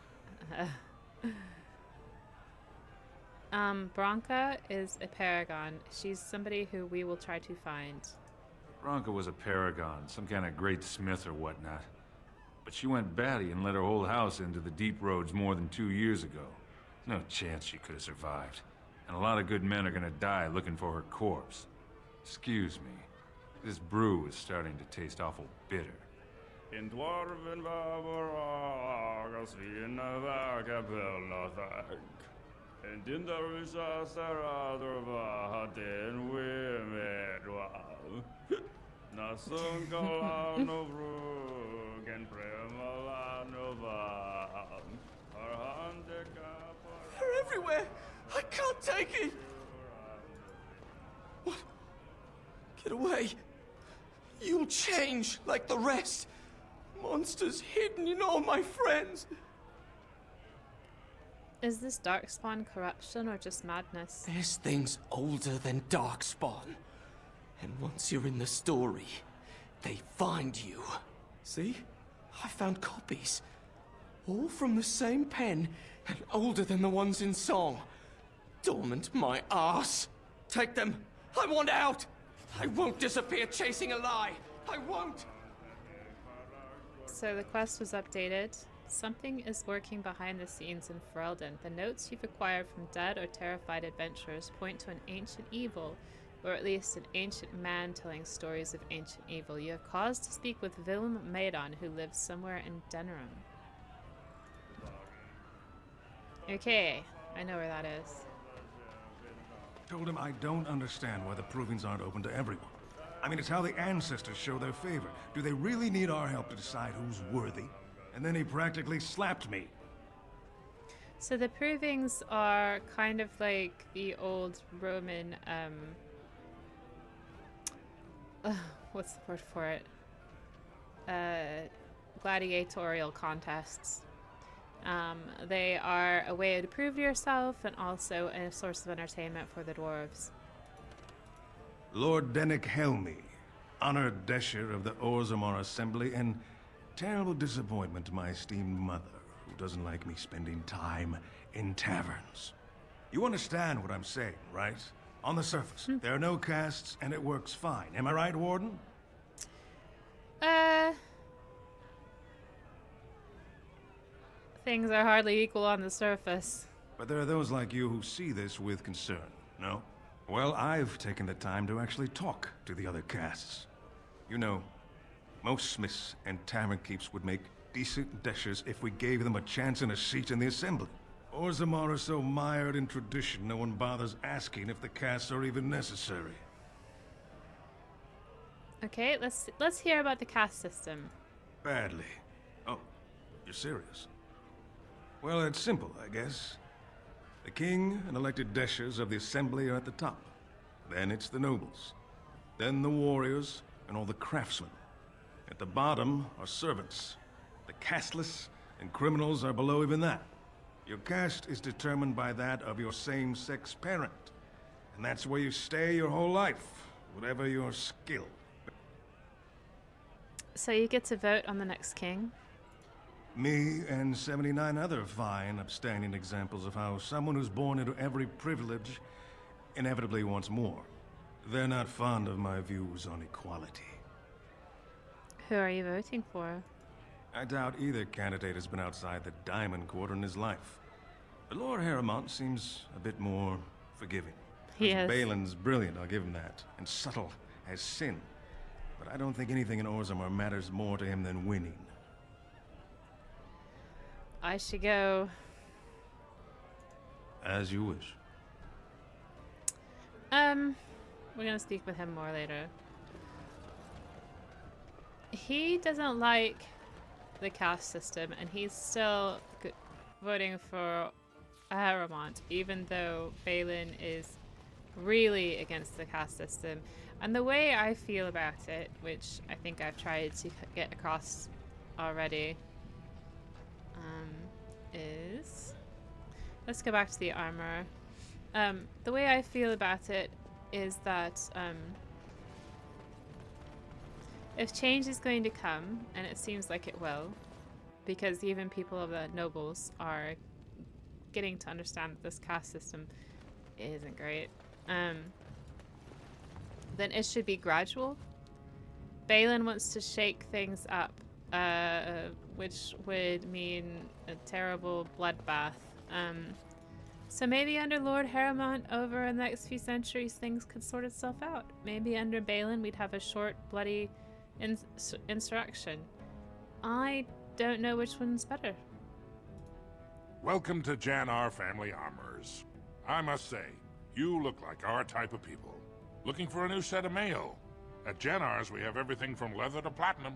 Bronca is a paragon. She's somebody who we will try to find. Bronca was a paragon, some kind of great smith or whatnot. But she went batty and let her whole house into the Deep Roads more than 2 years ago. No chance she could have survived. And a lot of good men are gonna die looking for her corpse. Excuse me. This brew is starting to taste awful bitter. In dwarven Barbara, Svina Vagabella, and in the Risha Saradova, then we met well. Nasungala Novrug and Premala Nova. They're everywhere! I can't take it! What? Get away! You'll change like the rest! Monsters hidden in all my friends! Is this Darkspawn corruption or just madness? This thing's older than Darkspawn. And once you're in the story, they find you. See? I found copies. All from the same pen, and older than the ones in song. Dormant my ass. Take them. I want out. I won't disappear chasing a lie. I won't. So the quest was updated. Something is working behind the scenes in Ferelden. The notes you've acquired from dead or terrified adventurers point to an ancient evil, or at least an ancient man telling stories of ancient evil. You have cause to speak with Vilm Maedon, who lives somewhere in Denerim. Okay, I know where that is. Told him I don't understand why the provings aren't open to everyone. I mean, it's how the ancestors show their favor. Do they really need our help to decide who's worthy? And then he practically slapped me. So the provings are kind of like the old Roman, what's the word for it? Gladiatorial contests. They are a way to prove yourself and also a source of entertainment for the dwarves. Lord Dennick Helmy, honored Desher of the Orzammar Assembly, and terrible disappointment to my esteemed mother, who doesn't like me spending time in taverns. You understand what I'm saying, right? On the surface, there are no castes, and it works fine. Am I right, Warden? Things are hardly equal on the surface. But there are those like you who see this with concern, no? Well, I've taken the time to actually talk to the other castes. You know, most smiths and tavern keeps would make decent deshers if we gave them a chance and a seat in the assembly. Orzammar are so mired in tradition, no one bothers asking if the castes are even necessary. Okay, let's hear about the caste system. Badly. Oh, you're serious? Well, it's simple, I guess. The king and elected deshers of the assembly are at the top. Then it's the nobles. Then the warriors and all the craftsmen. At the bottom are servants. The casteless and criminals are below even that. Your caste is determined by that of your same-sex parent. And that's where you stay your whole life, whatever your skill. So you get to vote on the next king? Me and 79 other fine, upstanding examples of how someone who's born into every privilege inevitably wants more. They're not fond of my views on equality. Who are you voting for? I doubt either candidate has been outside the Diamond Court in his life. But Lord Harrowmont seems a bit more forgiving. He is. Balin's brilliant, I'll give him that. And subtle as sin. But I don't think anything in Orzammar matters more to him than winning. I should go. As you wish. We're gonna speak with him more later. He doesn't like the caste system, and he's still voting for Harrowmont, even though Balin is really against the caste system. And the way I feel about it, which I think I've tried to get across already, is... Let's go back to the armor. The way I feel about it is that if change is going to come, and it seems like it will, because even people of the nobles are getting to understand that this caste system isn't great, then it should be gradual. Balin wants to shake things up, which would mean a terrible bloodbath. So maybe under Lord Harrowmont over the next few centuries things could sort itself out. Maybe under Balin we'd have a short, bloody insurrection. I don't know which one's better. Welcome to Jannar Family Armors. I must say, you look like our type of people. Looking for a new set of mail? At Jannar's we have everything from leather to platinum.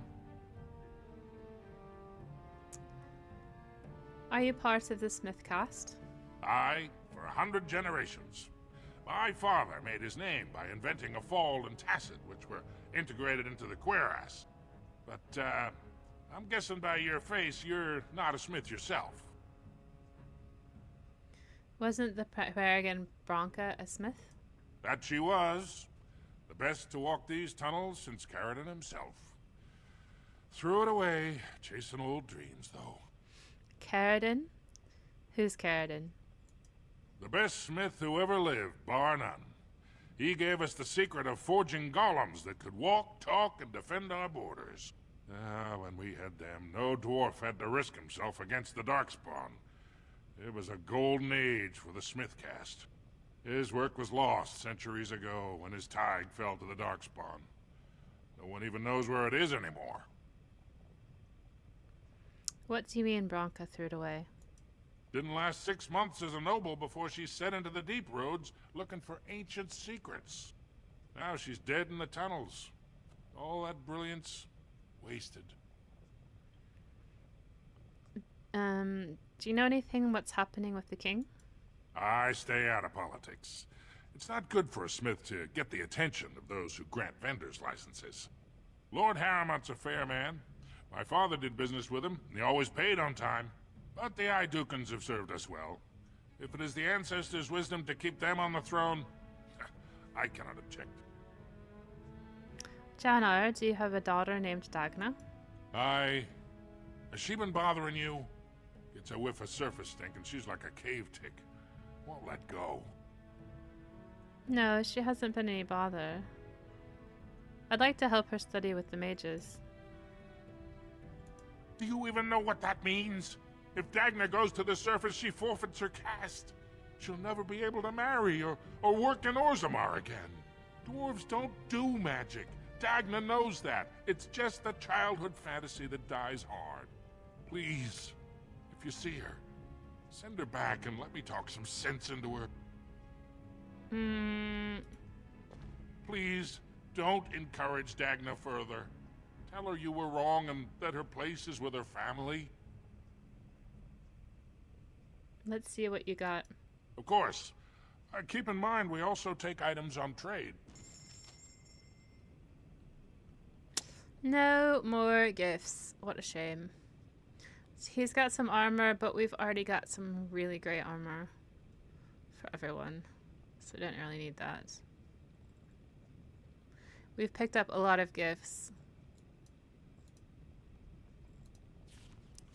Are you part of the Smith caste? Aye, for 100 generations. My father made his name by inventing a fall and tacit, which were integrated into the cuirass. But, I'm guessing by your face you're not a smith yourself. Wasn't the Peregrine Bronca a smith? That she was. The best to walk these tunnels since Caradon himself. Threw it away, chasing old dreams, though. Addon? Who's Addon? The best smith who ever lived, bar none. He gave us the secret of forging golems that could walk, talk, and defend our borders. When we had them, no dwarf had to risk himself against the Darkspawn. It was a golden age for the smith caste. His work was lost centuries ago when his tide fell to the Darkspawn. No one even knows where it is anymore. What do you mean Bronca threw it away? Didn't last 6 months as a noble before she set into the deep roads looking for ancient secrets. Now she's dead in the tunnels. All that brilliance, wasted. Do you know anything what's happening with the king? I stay out of politics. It's not good for a smith to get the attention of those who grant vendors licenses. Lord Harrimont's a fair man. My father did business with him, and he always paid on time. But the Idukans have served us well. If it is the ancestors' wisdom to keep them on the throne, I cannot object. Janar, do you have a daughter named Dagna? Has she been bothering you? Gets a whiff of surface stink, and she's like a cave tick. Won't let go. No, she hasn't been any bother. I'd like to help her study with the mages. Do you even know what that means? If Dagna goes to the surface, she forfeits her caste. She'll never be able to marry or work in Orzammar again. Dwarves don't do magic. Dagna knows that. It's just a childhood fantasy that dies hard. Please, if you see her, send her back and let me talk some sense into her. Please, don't encourage Dagna further. Tell her you were wrong and that her place is with her family. Let's see what you got. Of course. Keep in mind, we also take items on trade. No more gifts. What a shame. He's got some armor, but we've already got some really great armor for everyone. So we don't really need that. We've picked up a lot of gifts.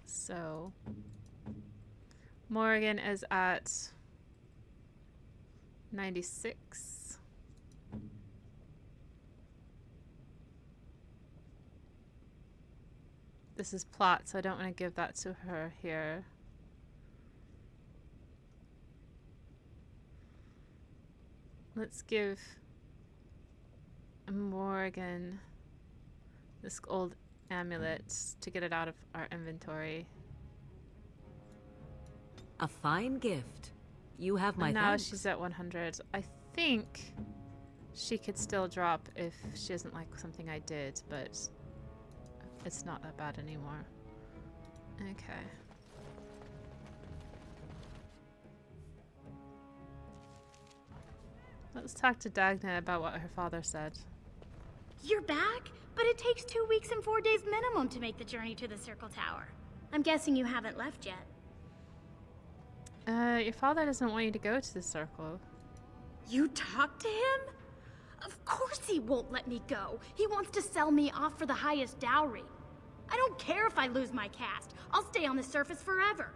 So Morgan is at 96. This is plot, so I don't want to give that to her here. Let's give Morgan this old amulet to get it out of our inventory. A fine gift. You have my And now thanks. she's at 100. I think she could still drop if she doesn't like something I did, but it's not that bad anymore. Okay. Let's talk to Dagna about what her father said. You're back? But it takes 2 weeks and 4 days minimum to make the journey to the Circle Tower. I'm guessing you haven't left yet. Your father doesn't want you to go to the circle. You talked to him? Of course he won't let me go. He wants to sell me off for the highest dowry. I don't care if I lose my caste. I'll stay on the surface forever.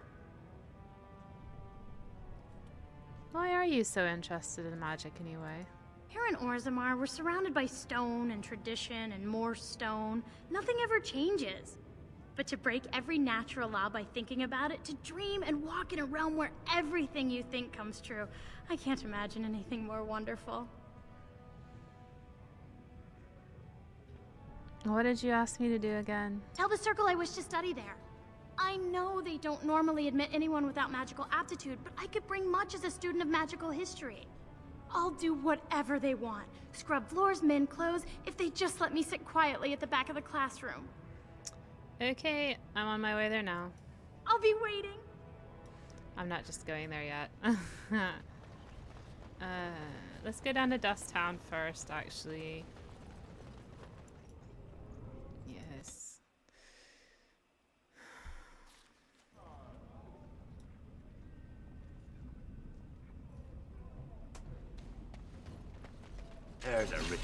Why are you so interested in magic anyway? Here in Orzammar, we're surrounded by stone and tradition and more stone. Nothing ever changes. But to break every natural law by thinking about it, to dream and walk in a realm where everything you think comes true, I can't imagine anything more wonderful. What did you ask me to do again? Tell the Circle I wish to study there. I know they don't normally admit anyone without magical aptitude, but I could bring much as a student of magical history. I'll do whatever they want. Scrub floors, mend clothes, if they just let me sit quietly at the back of the classroom. Okay, I'm on my way there now. I'll be waiting. I'm not just going there yet. Let's go down to Dust Town first, actually. Yes. There's a rich...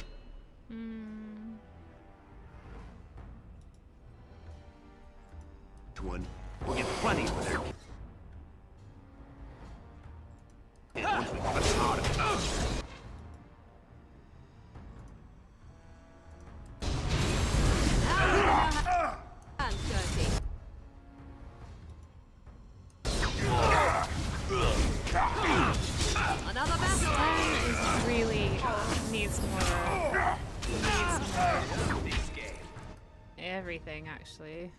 one. We'll get plenty for their... And once we cut them out of it... Another best. Is really needs more. Everything, actually.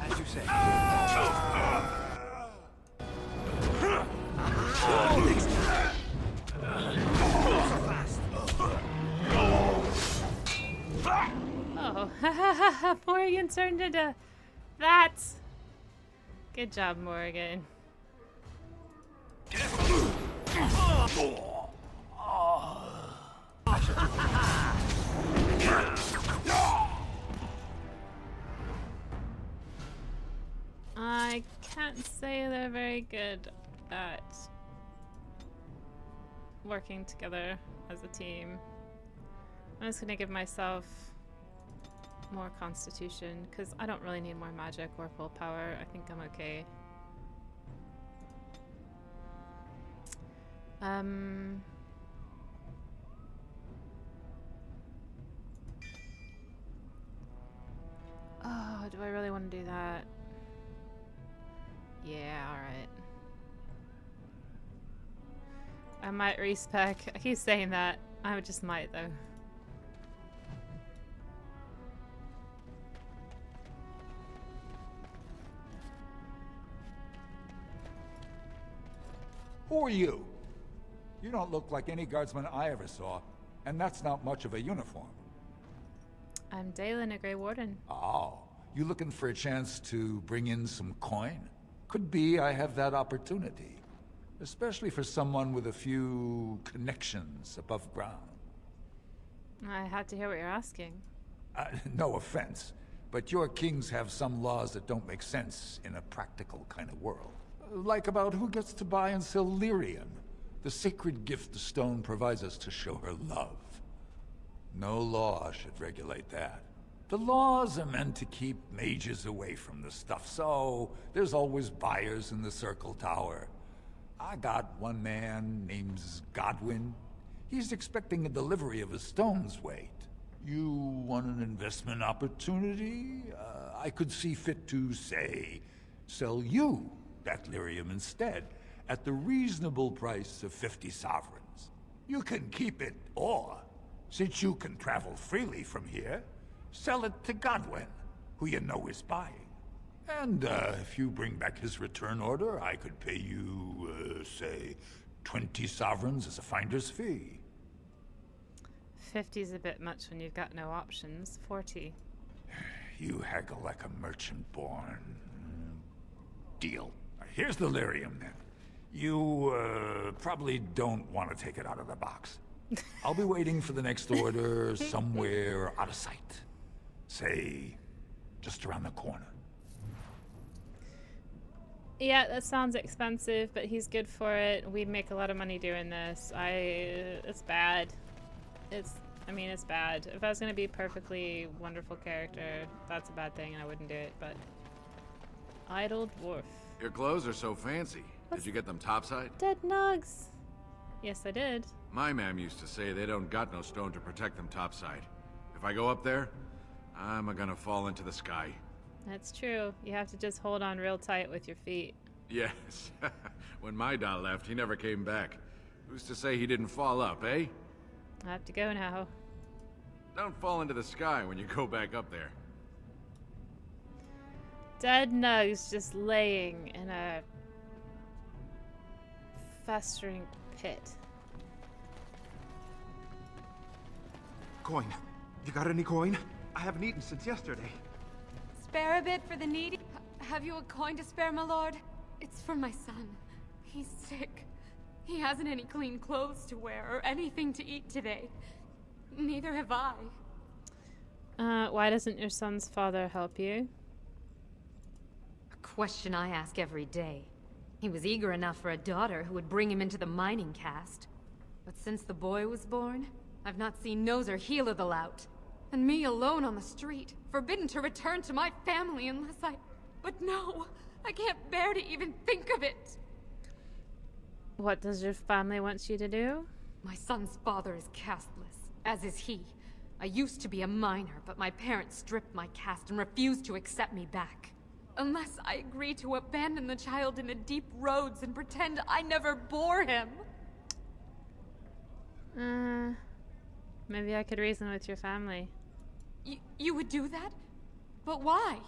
As you say. Oh, Morgan turned into that. Good job, Morgan. I can't say they're very good at working together as a team. I'm just gonna give myself more constitution because I don't really need more magic or full power. I think I'm okay. Oh, do I really want to do that? Yeah, alright. I might respec. I keep saying that. I just might though. Who are you? You don't look like any guardsman I ever saw, and that's not much of a uniform. I'm Dalen, a Grey Warden. Oh, you looking for a chance to bring in some coin? Could be I have that opportunity. Especially for someone with a few connections above ground. I had to hear what you're asking. No offense, but your kings have some laws that don't make sense in a practical kind of world. Like about who gets to buy and sell lyrium, the sacred gift the stone provides us to show her love. No law should regulate that. The laws are meant to keep mages away from the stuff, so there's always buyers in the Circle Tower. I got one man named Godwin. He's expecting a delivery of a stone's weight. You want an investment opportunity? I could see fit to, say, sell you that lyrium instead, at the reasonable price of 50 sovereigns. You can keep it, or, since you can travel freely from here, sell it to Godwin, who you know is buying. And if you bring back his return order, I could pay you, say, 20 sovereigns as a finder's fee. 50's a bit much when you've got no options. 40. You haggle like a merchant born. Deal. Here's the lyrium, then. You, probably don't want to take it out of the box. I'll be waiting for the next order somewhere out of sight. Say, just around the corner. Yeah, that sounds expensive, but he's good for it. We'd make a lot of money doing this. It's bad. I mean, it's bad. If I was gonna be a perfectly wonderful character, that's a bad thing and I wouldn't do it, but... Idle dwarf. Your clothes are so fancy. Did you get them topside? Dead nugs. Yes, I did. My mam used to say they don't got no stone to protect them topside. If I go up there, I'm gonna fall into the sky. That's true. You have to just hold on real tight with your feet. Yes. When my dad left, he never came back. Who's to say he didn't fall up, eh? I have to go now. Don't fall into the sky when you go back up there. Dead nugs just laying in a festering pit. Coin. You got any coin? I haven't eaten since yesterday. Spare a bit for the needy? Have you a coin to spare, my lord? It's for my son. He's sick. He hasn't any clean clothes to wear or anything to eat today. Neither have I. Why doesn't your son's father help you? A question I ask every day. He was eager enough for a daughter who would bring him into the mining caste. But since the boy was born, I've not seen nose or heel of the lout. And me alone on the street, forbidden to return to my family unless I... But no, I can't bear to even think of it. What does your family want you to do? My son's father is casteless, as is he. I used to be a minor, but my parents stripped my caste and refused to accept me back. Unless I agree to abandon the child in the deep roads and pretend I never bore him. Maybe I could reason with your family. You would do that? But why?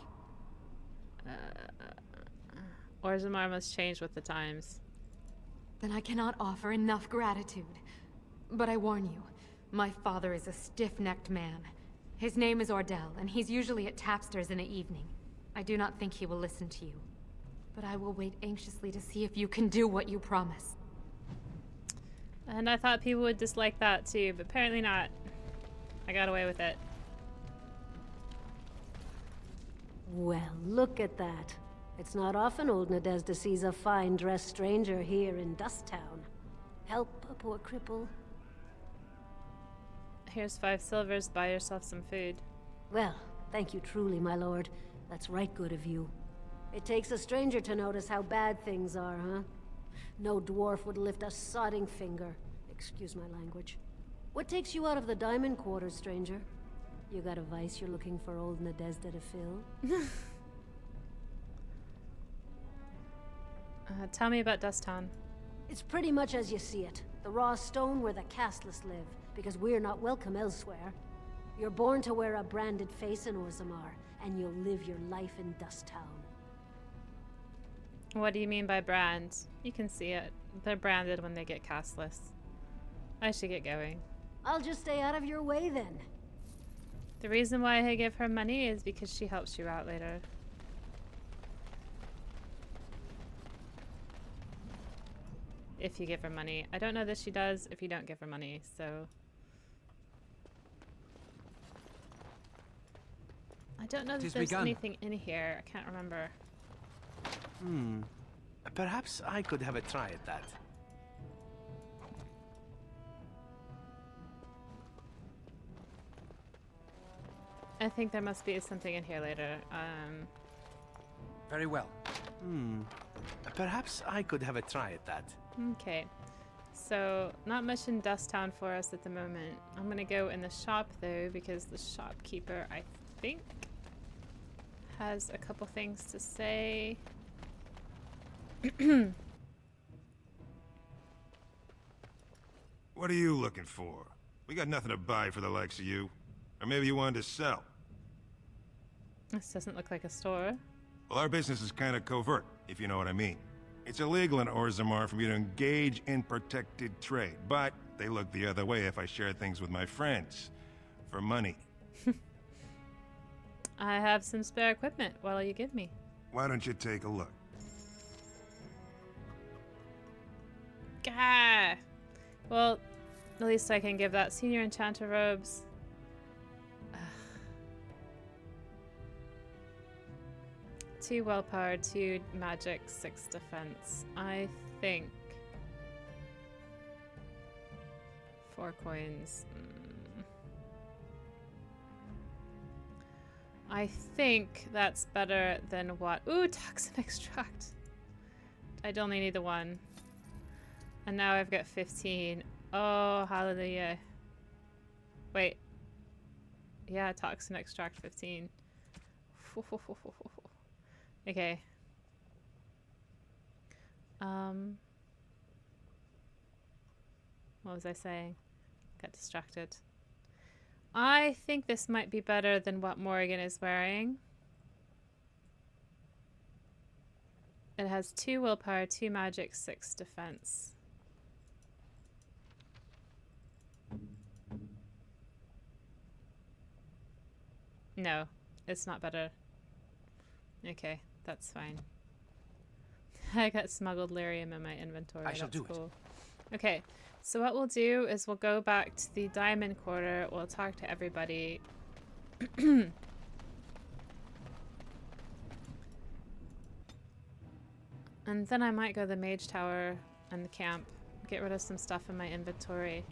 Orzammar must change with the times. Then I cannot offer enough gratitude. But I warn you, my father is a stiff-necked man. His name is Ordell, and he's usually at Tapster's in the evening. I do not think he will listen to you. But I will wait anxiously to see if you can do what you promise. And I thought people would dislike that too, but apparently not. I got away with it. Well, look at that. It's not often old Nadezhda sees a fine-dressed stranger here in Dusttown. Help a poor cripple. Here's 5 silvers, buy yourself some food. Well, thank you truly, my lord. That's right good of you. It takes a stranger to notice how bad things are, huh? No dwarf would lift a sodding finger. Excuse my language. What takes you out of the diamond quarters, stranger? You got a vice you're looking for old Nadezhda to fill? Tell me about Dusttown. It's pretty much as you see it. The raw stone where the casteless live, because we're not welcome elsewhere. You're born to wear a branded face in Orzammar, and you'll live your life in Dusttown. What do you mean by brand? You can see it. They're branded when they get castless. I should get going. I'll just stay out of your way then. The reason why I give her money is because she helps you out later. If you give her money. I don't know that she does if you don't give her money, so... I don't know that there's anything in here. I can't remember. Perhaps I could have a try at that. I think there must be something in here later. Very well. Perhaps I could have a try at that. Okay. So, not much in Dusttown for us at the moment. I'm gonna go in the shop though, because the shopkeeper, I think, has a couple things to say. What are you looking for? We got nothing to buy for the likes of you. Or maybe you wanted to sell. This doesn't look like a store. Well, our business is kind of covert, if you know what I mean. It's illegal in Orzammar for me to engage in protected trade, but they look the other way if I share things with my friends. For money. I have some spare equipment. What'll you give me? Why don't you take a look? Gah! Well, at least I can give that senior enchanter robes. Ugh. 2 willpower, 2 magic, 6 defense. I think 4 coins. I think that's better than what? Ooh, toxin extract. I'd only need the 1. And now I've got 15. Oh, hallelujah. Wait. Yeah, toxin extract 15. Okay. What was I saying? Got distracted. I think this might be better than what Morrigan is wearing. It has 2 willpower, 2 magic, 6 defense. No, it's not better. Okay, that's fine. I got smuggled lyrium in my inventory. I shall do it. Okay, so what we'll do is we'll go back to the diamond quarter. We'll talk to everybody. And then I might go to the mage tower and the camp. Get rid of some stuff in my inventory.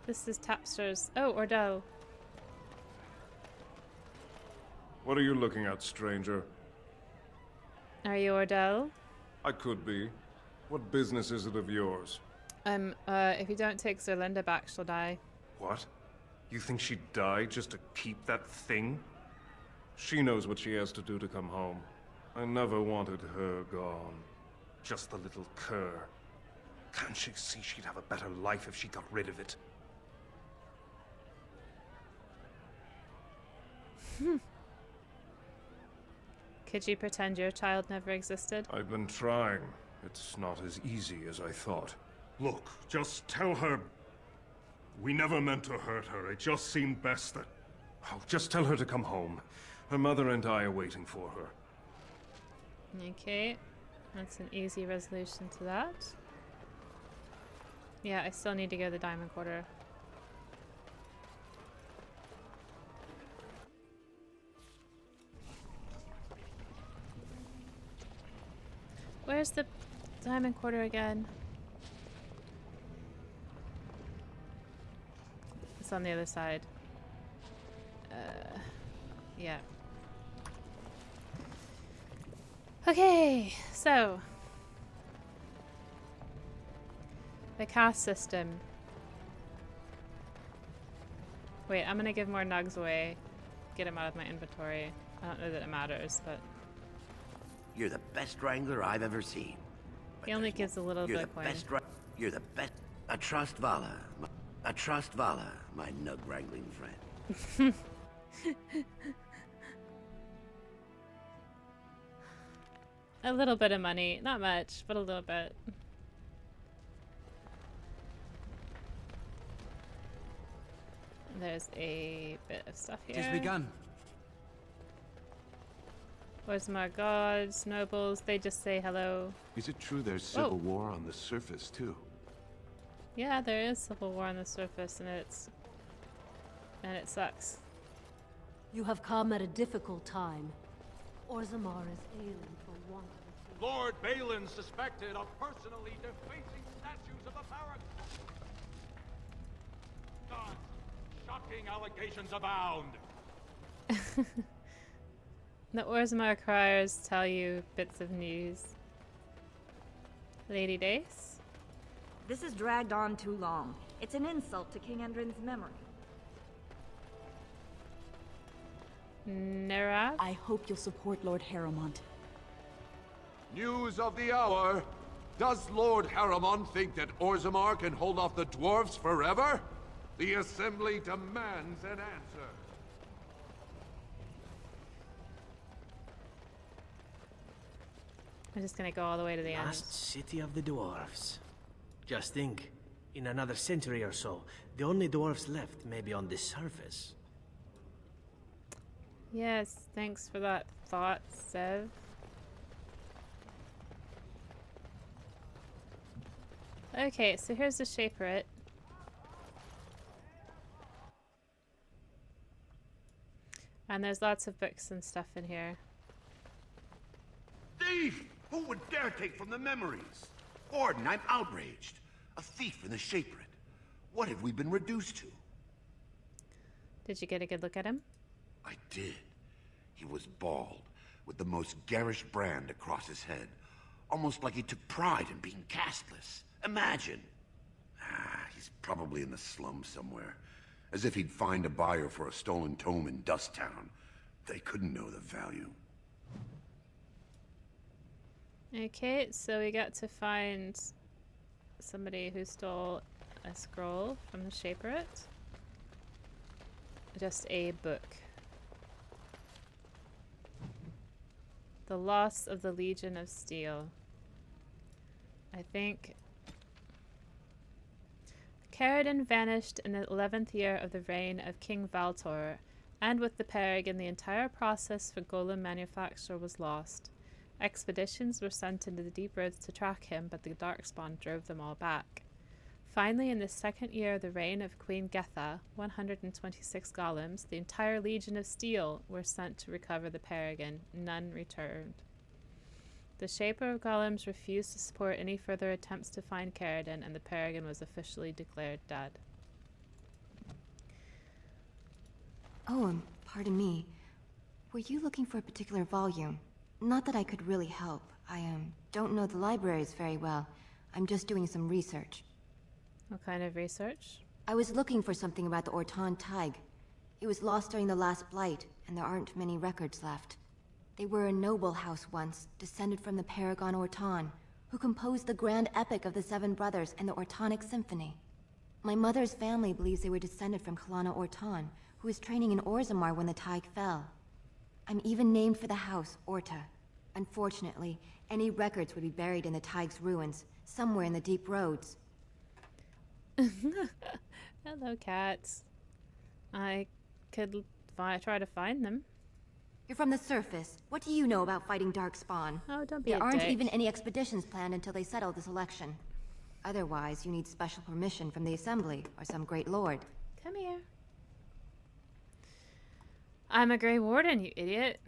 This is Tapster's. Oh, Ordell. What are you looking at, stranger? Are you Ordell? I could be. What business is it of yours? If you don't take Zerlinda back, she'll die. What? You think she'd die just to keep that thing? She knows what she has to do to come home. I never wanted her gone. Just the little cur. Can't she see she'd have a better life if she got rid of it? Could you pretend your child never existed? I've been trying. It's not as easy as I thought. Look, just tell her... We never meant to hurt her. It just seemed best that... Oh, just tell her to come home. Her mother and I are waiting for her. Okay. That's an easy resolution to that. Yeah, I still need to go to the Diamond Quarter. Where's the Diamond Quarter again? It's on the other side. Yeah. Okay, so the caste system. Wait, I'm gonna give more nugs away. Get them out of my inventory. I don't know that it matters, but You're the best wrangler I've ever seen. he only gives a little bit of coin. You're the best. A trust Vala. A trust Vala, my nug wrangling friend. A little bit of money. Not much, but a little bit. There's a bit of stuff here. Tis begun. Where's my gods, nobles? They just say hello. Is it true there's civil war on the surface, too? Yeah, there is civil war on the surface, and it sucks. You have come at a difficult time. Orzammar is ailing for want of a... Lord Balin suspected of personally defacing statues of the Paragon. Shocking allegations abound. The Orzammar criers tell you bits of news. Lady Dace? This has dragged on too long. It's an insult to King Endrin's memory. Nerav? I hope you'll support Lord Harrowmont. News of the hour. Does Lord Harrowmont think that Orzammar can hold off the dwarves forever? The Assembly demands an answer. I'm just gonna go all the way to the end. Last city of the dwarves. Just think, in another century or so, the only dwarves left may be on the surface. Yes, thanks for that thought, Sev. Okay, so here's the Shaperate. And there's lots of books and stuff in here. Thief! Who would dare take from the memories? Warden, I'm outraged. A thief in the Shaperate. What have we been reduced to? Did you get a good look at him? I did. He was bald, with the most garish brand across his head. Almost like he took pride in being casteless. Imagine. He's probably in the slums somewhere. As if he'd find a buyer for a stolen tome in Dust Town. They couldn't know the value. Okay, so we got to find somebody who stole a scroll from the Shaperate. Just a book. The Loss of the Legion of Steel. I think Caradon vanished in the 11th year of the reign of King Valtor, and with the Peregrine the entire process for golem manufacture was lost. Expeditions were sent into the deep roads to track him, but the Darkspawn drove them all back. Finally, in the 2nd year of the reign of Queen Getha, 126 golems, the entire Legion of Steel, were sent to recover the Peregrine. None returned. The Shaper of Golems refused to support any further attempts to find Caradon, and the Peregrine was officially declared dead. Oh, pardon me. Were you looking for a particular volume? Not that I could really help. I, don't know the libraries very well. I'm just doing some research. What kind of research? I was looking for something about the Orton Tig. It was lost during the last Blight, and there aren't many records left. They were a noble house once, descended from the Paragon Orton, who composed the grand epic of the Seven Brothers and the Ortonic Symphony. My mother's family believes they were descended from Kalana Orton, who was training in Orzammar when the Tig fell. I'm even named for the house, Orta. Unfortunately, any records would be buried in the Tig's ruins, somewhere in the deep roads. Hello, cats. I could try to find them. You're from the surface. What do you know about fighting Darkspawn? Oh, don't be There a aren't dick. even any expeditions planned until they settle this election. Otherwise, you need special permission from the Assembly or some great lord. Come here. I'm a Grey Warden, you idiot.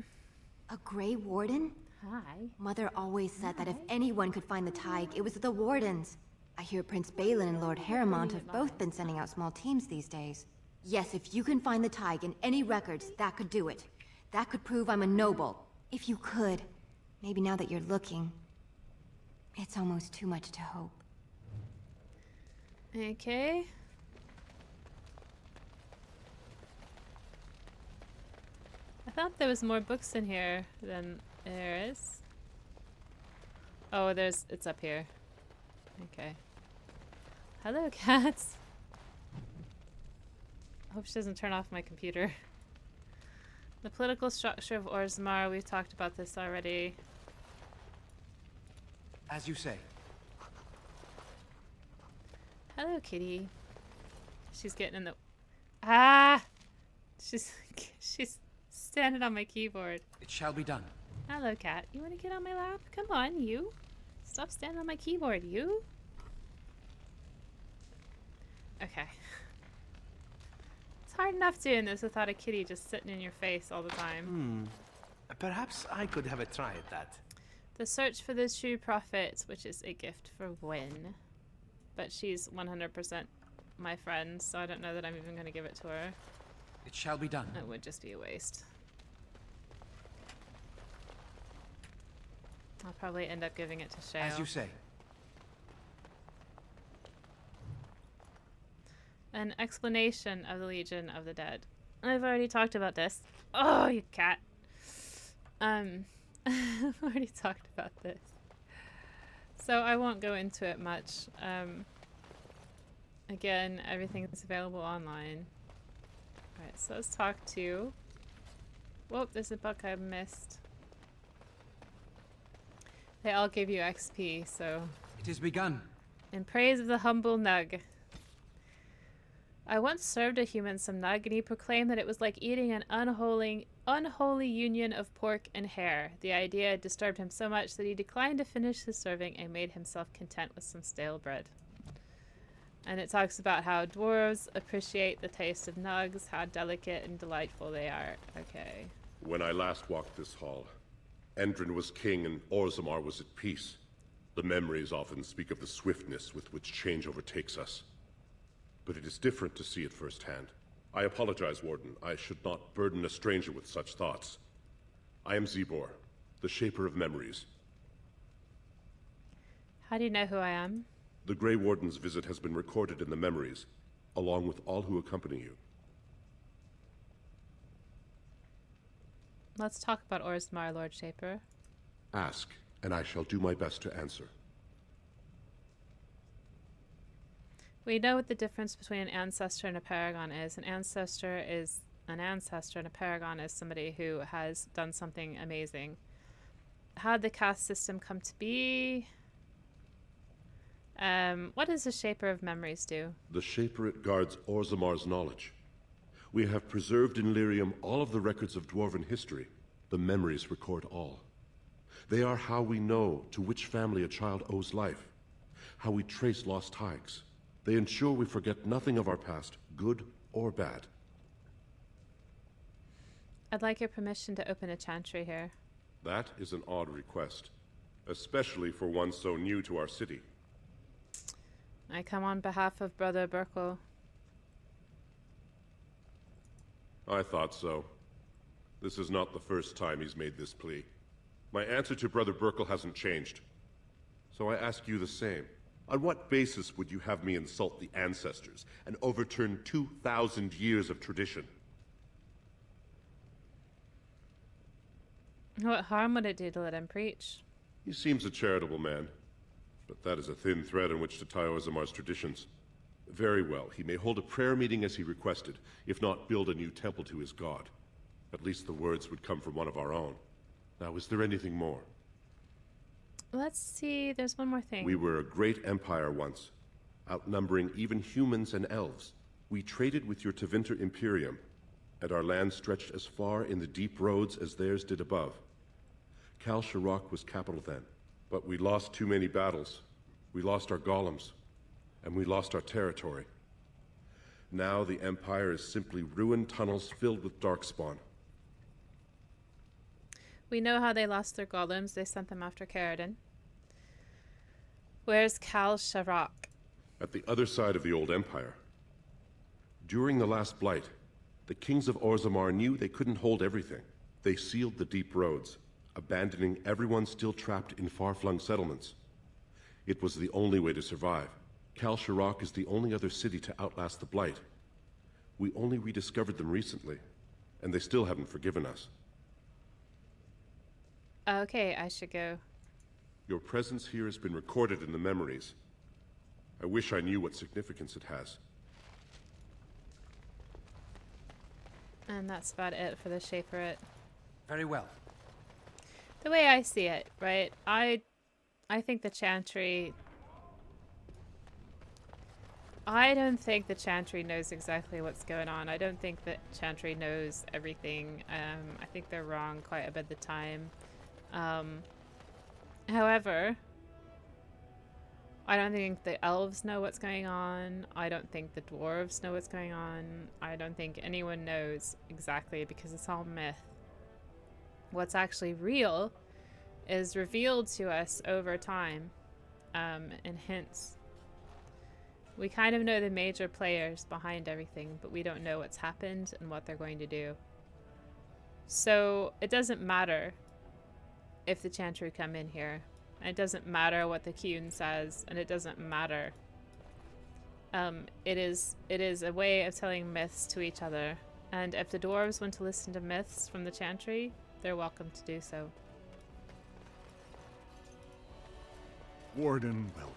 A Grey Warden? Hi. Mother always said that if anyone could find the Tig, it was the Wardens. I hear Prince Balin and Lord Harrowmont have both been sending out small teams these days. Yes, if you can find the Tig in any records, that could do it. That could prove I'm a noble. If you could. Maybe now that you're looking. It's almost too much to hope. Okay. I thought there was more books in here than there is. Oh, it's up here. Okay. Hello, cats. I hope she doesn't turn off my computer. The political structure of Orzammar, we've talked about this already. As you say. Hello, kitty. She's getting in the... Ah! She's standing on my keyboard. It shall be done. Hello, cat. You want to get on my lap? Come on, you. Stop standing on my keyboard, you. Okay. It's hard enough doing this without a kitty just sitting in your face all the time. Perhaps I could have a try at that. The search for the true prophet, which is a gift for Wynne. But she's 100% my friend, so I don't know that I'm even going to give it to her. It shall be done. It would just be a waste. I'll probably end up giving it to Shale. As you say. An explanation of the Legion of the Dead. I've already talked about this. Oh, you cat. I've already talked about this. So I won't go into it much. Again, everything is available online. Alright, so let's talk to... Whoop, there's a book I missed. They all give you XP, so... It is begun. In praise of the humble Nug. I once served a human some Nug, and he proclaimed that it was like eating an unholy union of pork and hare. The idea disturbed him so much that he declined to finish his serving and made himself content with some stale bread. And it talks about how dwarves appreciate the taste of nugs, how delicate and delightful they are. Okay. When I last walked this hall, Endrin was king and Orzammar was at peace. The memories often speak of the swiftness with which change overtakes us. But it is different to see it firsthand. I apologize, Warden. I should not burden a stranger with such thoughts. I am Zebor, the Shaper of Memories. How do you know who I am? The Grey Warden's visit has been recorded in the memories, along with all who accompany you. Let's talk about Orzammar, Lord Shaper. Ask, and I shall do my best to answer. We know what the difference between an ancestor and a paragon is. An ancestor is an ancestor, and a paragon is somebody who has done something amazing. How did the caste system come to be? What does the Shaper of Memories do? The Shaper guards Orzammar's knowledge. We have preserved in Lyrium all of the records of Dwarven history. The memories record all. They are how we know to which family a child owes life, how we trace lost Tigs. They ensure we forget nothing of our past, good or bad. I'd like your permission to open a chantry here. That is an odd request, especially for one so new to our city. I come on behalf of Brother Burkle. I thought so. This is not the first time he's made this plea. My answer to Brother Burkle hasn't changed. So I ask you the same. On what basis would you have me insult the ancestors and overturn 2,000 years of tradition? What harm would it do to let him preach? He seems a charitable man, but that is a thin thread on which to tie Orzamar's traditions. Very well, he may hold a prayer meeting as he requested, if not build a new temple to his god. At least the words would come from one of our own. Now, is there anything more? Let's see, there's one more thing. We were a great empire once, outnumbering even humans and elves. We traded with your Tevinter Imperium, and our land stretched as far in the deep roads as theirs did above. Kal Sharok was capital then, but we lost too many battles. We lost our golems, and we lost our territory. Now the Empire is simply ruined tunnels filled with darkspawn. We know how they lost their golems. They sent them after Caradon. Where's Kal Sharok? At the other side of the old Empire. During the last Blight, the kings of Orzammar knew they couldn't hold everything. They sealed the deep roads, abandoning everyone still trapped in far-flung settlements. It was the only way to survive. Kal Sharok is the only other city to outlast the Blight. We only rediscovered them recently, and they still haven't forgiven us. Okay, I should go. Your presence here has been recorded in the memories. I wish I knew what significance it has. And that's about it for the Shaperate. Very well. The way I see it, right? I think the Chantry... I don't think the Chantry knows exactly what's going on. I don't think that Chantry knows everything. I think they're wrong quite a bit of the time. However, I don't think the elves know what's going on. I don't think the dwarves know what's going on. I don't think anyone knows exactly because it's all myth. What's actually real is revealed to us over time in hints. We kind of know the major players behind everything, but we don't know what's happened and what they're going to do. So it doesn't matter if the Chantry come in here. And it doesn't matter what the Kyun says, and it doesn't matter. It is a way of telling myths to each other. And if the dwarves want to listen to myths from the Chantry, they're welcome to do so. Warden, welcome.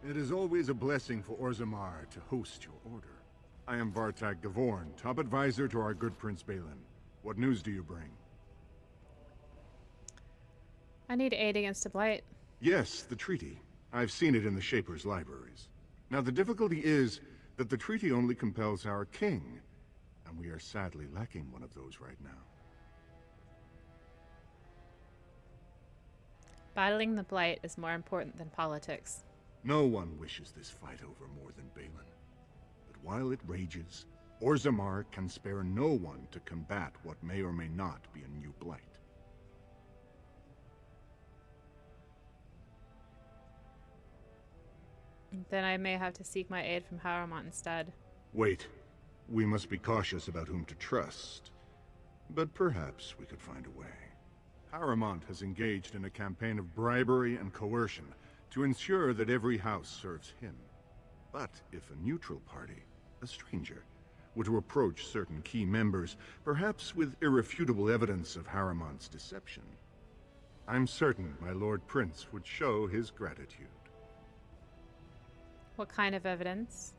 It is always a blessing for Orzammar to host your order. I am Vartag Gavorn, top advisor to our good Prince Balin. What news do you bring? I need aid against a blight. Yes, the treaty. I've seen it in the Shaper's libraries. Now the difficulty is that the treaty only compels our king, and we are sadly lacking one of those right now. Battling the blight is more important than politics. No one wishes this fight over more than Balin. But while it rages, Orzammar can spare no one to combat what may or may not be a new blight. Then I may have to seek my aid from Haramont instead. Wait. We must be cautious about whom to trust. But perhaps we could find a way. Haramont has engaged in a campaign of bribery and coercion to ensure that every house serves him. But if a neutral party, a stranger, were to approach certain key members, perhaps with irrefutable evidence of Haramont's deception, I'm certain my Lord Prince would show his gratitude. What kind of evidence?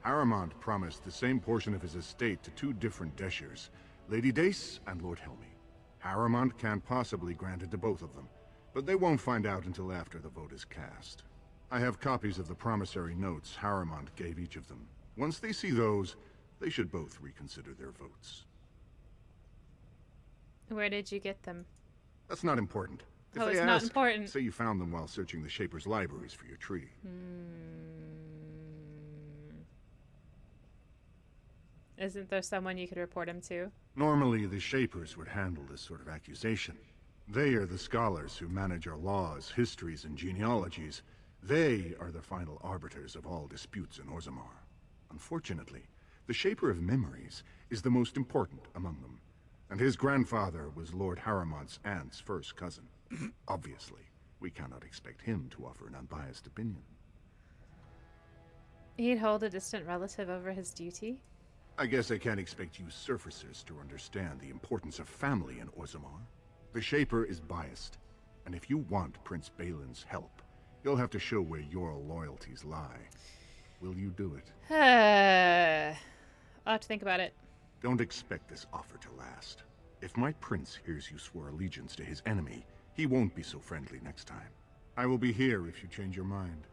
Haramont promised the same portion of his estate to two different Deshers, Lady Dace and Lord Helmy. Haramont can't possibly grant it to both of them, but they won't find out until after the vote is cast. I have copies of the promissory notes Haramont gave each of them. Once they see those, they should both reconsider their votes. Where did you get them? That's not important. If Oh, they it's ask, not important. say you found them while searching the Shaper's libraries for your treaty. Isn't there someone you could report him to? Normally, the Shapers would handle this sort of accusation. They are the scholars who manage our laws, histories, and genealogies. They are the final arbiters of all disputes in Orzammar. Unfortunately, The Shaper of Memories is the most important among them, and his grandfather was Lord Harrowmont's aunt's first cousin. Obviously, we cannot expect him to offer an unbiased opinion. He'd hold a distant relative over his duty? I guess I can't expect you surfacers to understand the importance of family in Orzammar. The Shaper is biased, and if you want Prince Balin's help, you'll have to show where your loyalties lie. Will you do it? I'll have to think about it. Don't expect this offer to last. If my prince hears you swore allegiance to his enemy, he won't be so friendly next time. I will be here if you change your mind.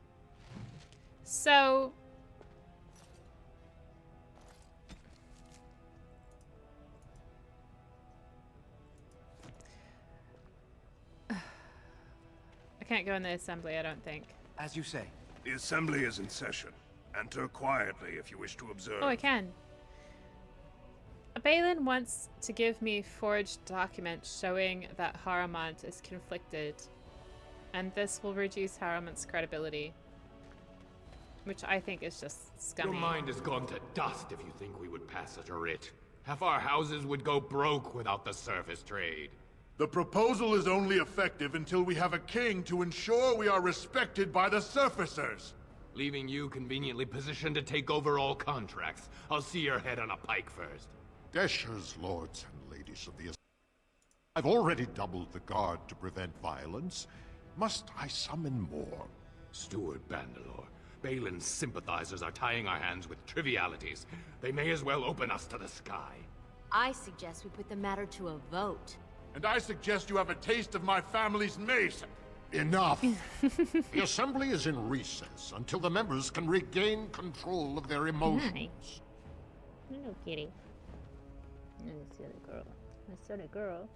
So... I can't go in the assembly, I don't think. As you say. The assembly is in session. Enter quietly if you wish to observe. Oh, I can. Balin wants to give me forged documents showing that Harrowmont is conflicted, and this will reduce Harrowmont's credibility, which I think is just scummy. Your mind has gone to dust if you think we would pass such a writ. Half our houses would go broke without the surface trade. The proposal is only effective until we have a king to ensure we are respected by the surfacers. Leaving you conveniently positioned to take over all contracts. I'll see your head on a pike first. Deshers, lords and ladies of the... I've already doubled the guard to prevent violence. Must I summon more? Steward Bandalore, Balin's sympathizers are tying our hands with trivialities. They may as well open us to the sky. I suggest we put the matter to a vote. And I suggest you have a taste of my family's mace. Enough! The assembly is in recess until the members can regain control of their emotions. No kidding. A silly girl. A silly girl.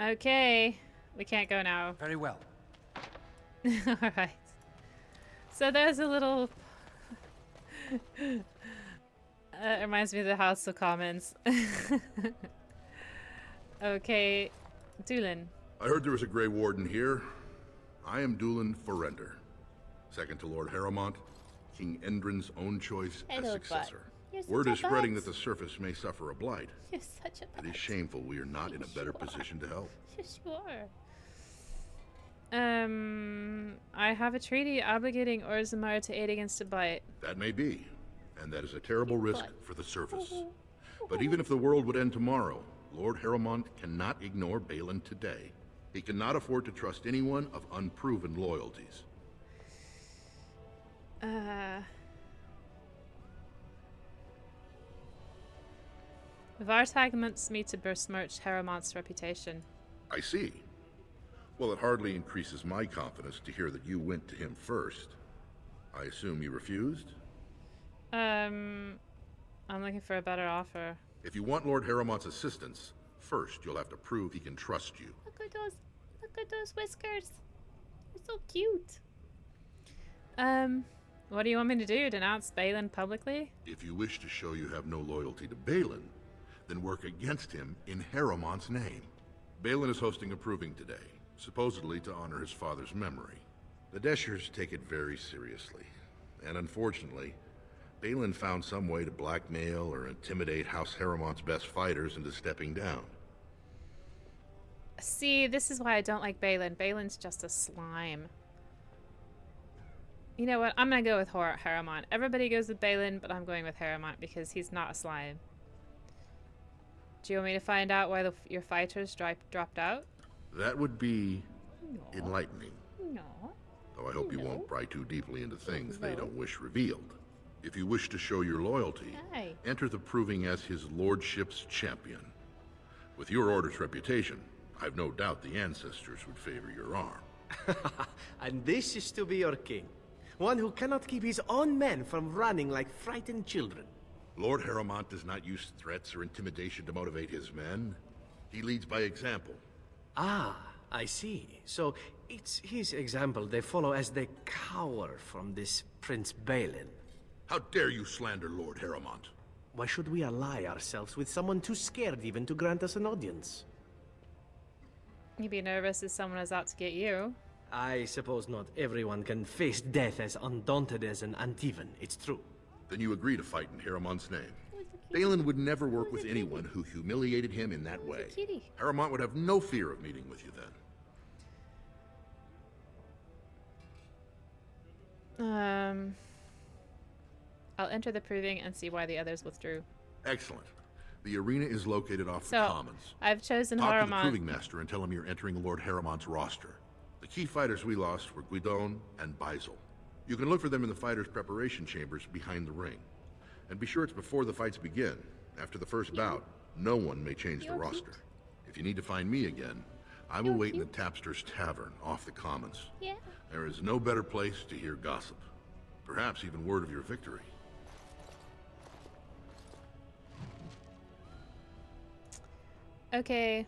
Okay. We can't go now. Very well. Alright. So there's a little... it reminds me of the House of Commons. Okay. Dulin. I heard there was a Grey Warden here. I am Dulin Forrender. Second to Lord Harrowmont, King Endrin's own choice as successor. Word is spreading that the surface may suffer a blight. You're such a It is shameful we are not in a better position to help. Yes, you are. I have a treaty obligating Orzammar to aid against a blight. That may be, and that is a terrible risk for the surface. But even if the world would end tomorrow, Lord Harrowmont cannot ignore Balin today. He cannot afford to trust anyone of unproven loyalties. Vartag wants me to besmirch Harrowmont's reputation. I see. Well, it hardly increases my confidence to hear that you went to him first. I assume you refused? I'm looking for a better offer. If you want Lord Harrowmont's assistance, first you'll have to prove he can trust you. Look at those whiskers. They're so cute. What do you want me to do? Denounce Balin publicly? If you wish to show you have no loyalty to Balin, then work against him in Harrowmont's name. Balin is hosting a proving today, supposedly to honor his father's memory. The Deshers take it very seriously, and unfortunately, Balin found some way to blackmail or intimidate House Harrowmont's best fighters into stepping down. See, this is why I don't like Balin. Balin's just a slime. You know what? I'm gonna go with Harrowmont. Everybody goes with Balin, but I'm going with Harrowmont because he's not a slime. Do you want me to find out why your fighters dropped out? That would be enlightening. No. Though I hope you won't pry too deeply into things they don't wish revealed. If you wish to show your loyalty, enter the proving as his lordship's champion. With your order's reputation, I've no doubt the ancestors would favor your arm. And this is to be your king. One who cannot keep his own men from running like frightened children. Lord Harrowmont does not use threats or intimidation to motivate his men. He leads by example. Ah, I see. So it's his example they follow as they cower from this Prince Balin. How dare you slander Lord Harrowmont? Why should we ally ourselves with someone too scared even to grant us an audience? You'd be nervous if someone is out to get you. I suppose not everyone can face death as undaunted as an Antivan, it's true. Then you agree to fight in Haramon's name. Balin would never work with anyone who humiliated him in that way. Haramont would have no fear of meeting with you then. I'll enter the proving and see why the others withdrew. Excellent. The arena is located off the Commons. I've chosen Talk to the Haramont. proving master and tell him you're entering Lord Haramont's roster. The key fighters we lost were Guidon and Baisel. You can look for them in the fighters' preparation chambers behind the ring. And be sure it's before the fights begin. After the first bout, no one may change the roster. If you need to find me again, I will wait in the Tapster's Tavern off the Commons. Yeah. There is no better place to hear gossip. Perhaps even word of your victory. Okay.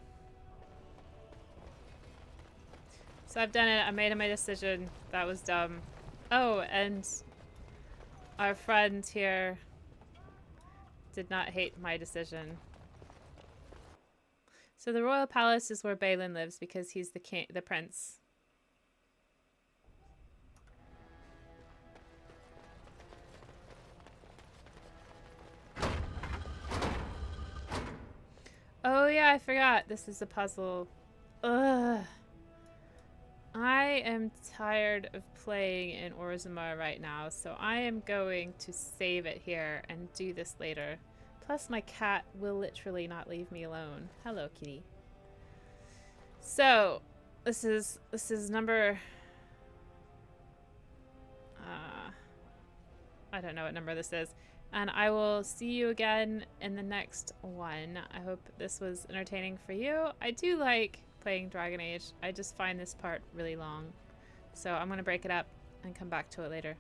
So I've done it. I made my decision. That was dumb. Oh, and our friend here did not hate my decision. So the royal palace is where Balin lives because he's the king, the prince. Oh yeah, I forgot. This is a puzzle. Ugh. I am tired of playing in Orzammar right now, so I am going to save it here and do this later. Plus my cat will literally not leave me alone. Hello, kitty. So, this is number... I don't know what number this is. And I will see you again in the next one. I hope this was entertaining for you. I do like playing Dragon Age. I just find this part really long. So I'm going to break it up and come back to it later.